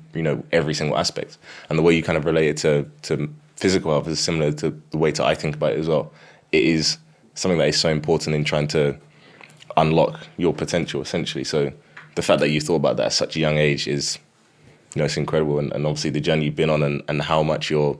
every single aspect. And the way you kind of relate it to physical health is similar to the way I think about it as well. It is something that is so important in trying to unlock your potential, essentially. So the fact that you thought about that at such a young age is, it's incredible. And obviously the journey you've been on and how much you're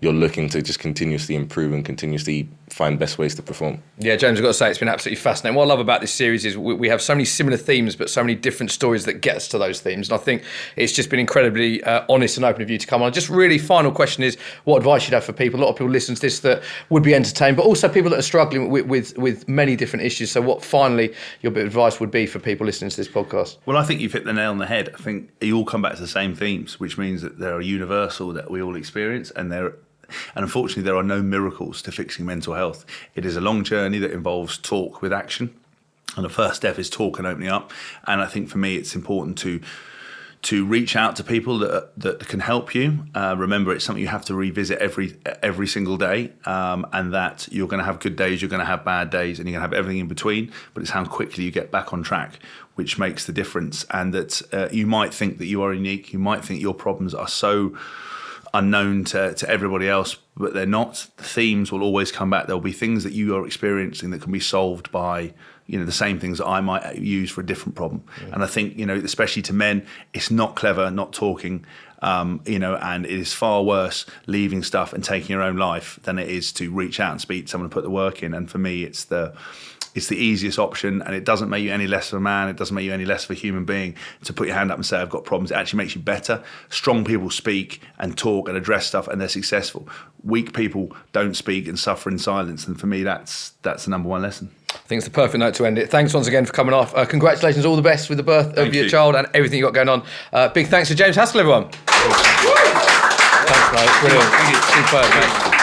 looking to just continuously improve and continuously find best ways to perform. Yeah, James, I've got to say, it's been absolutely fascinating. What I love about this series is we have so many similar themes, but so many different stories that get us to those themes. And I think it's just been incredibly honest and open of you to come on. Just really final question is what advice you'd have for people. A lot of people listen to this that would be entertained, but also people that are struggling with many different issues. So what finally your bit of advice would be for people listening to this podcast? Well, I think you've hit the nail on the head. I think you all come back to the same themes, which means that they're universal, that we all experience, and unfortunately, there are no miracles to fixing mental health. It is a long journey that involves talk with action. And the first step is talk and opening up. And I think for me, it's important to reach out to people that can help you. Remember, it's something you have to revisit every single day, and that you're going to have good days, you're going to have bad days, and you're going to have everything in between. But it's how quickly you get back on track, which makes the difference. And that you might think that you are unique. You might think your problems are so unknown to everybody else, but they're not. The themes will always come back. There'll be things that you are experiencing that can be solved by the same things that I might use for a different problem. Yeah. And I think especially to men, it's not clever not talking. and it is far worse leaving stuff and taking your own life than it is to reach out and speak to someone and put the work in. And for me, it's the easiest option, and it doesn't make you any less of a man. It doesn't make you any less of a human being to put your hand up and say, I've got problems. It actually makes you better. Strong people speak and talk and address stuff, and they're successful. Weak people don't speak and suffer in silence. And for me, that's the number one lesson. I think it's the perfect note to end it. Thanks once again for coming off. Congratulations, all the best with the birth of your child and everything you've got going on. Big thanks to James Haskell, everyone. Thanks, mate. Brilliant. Superb, mate.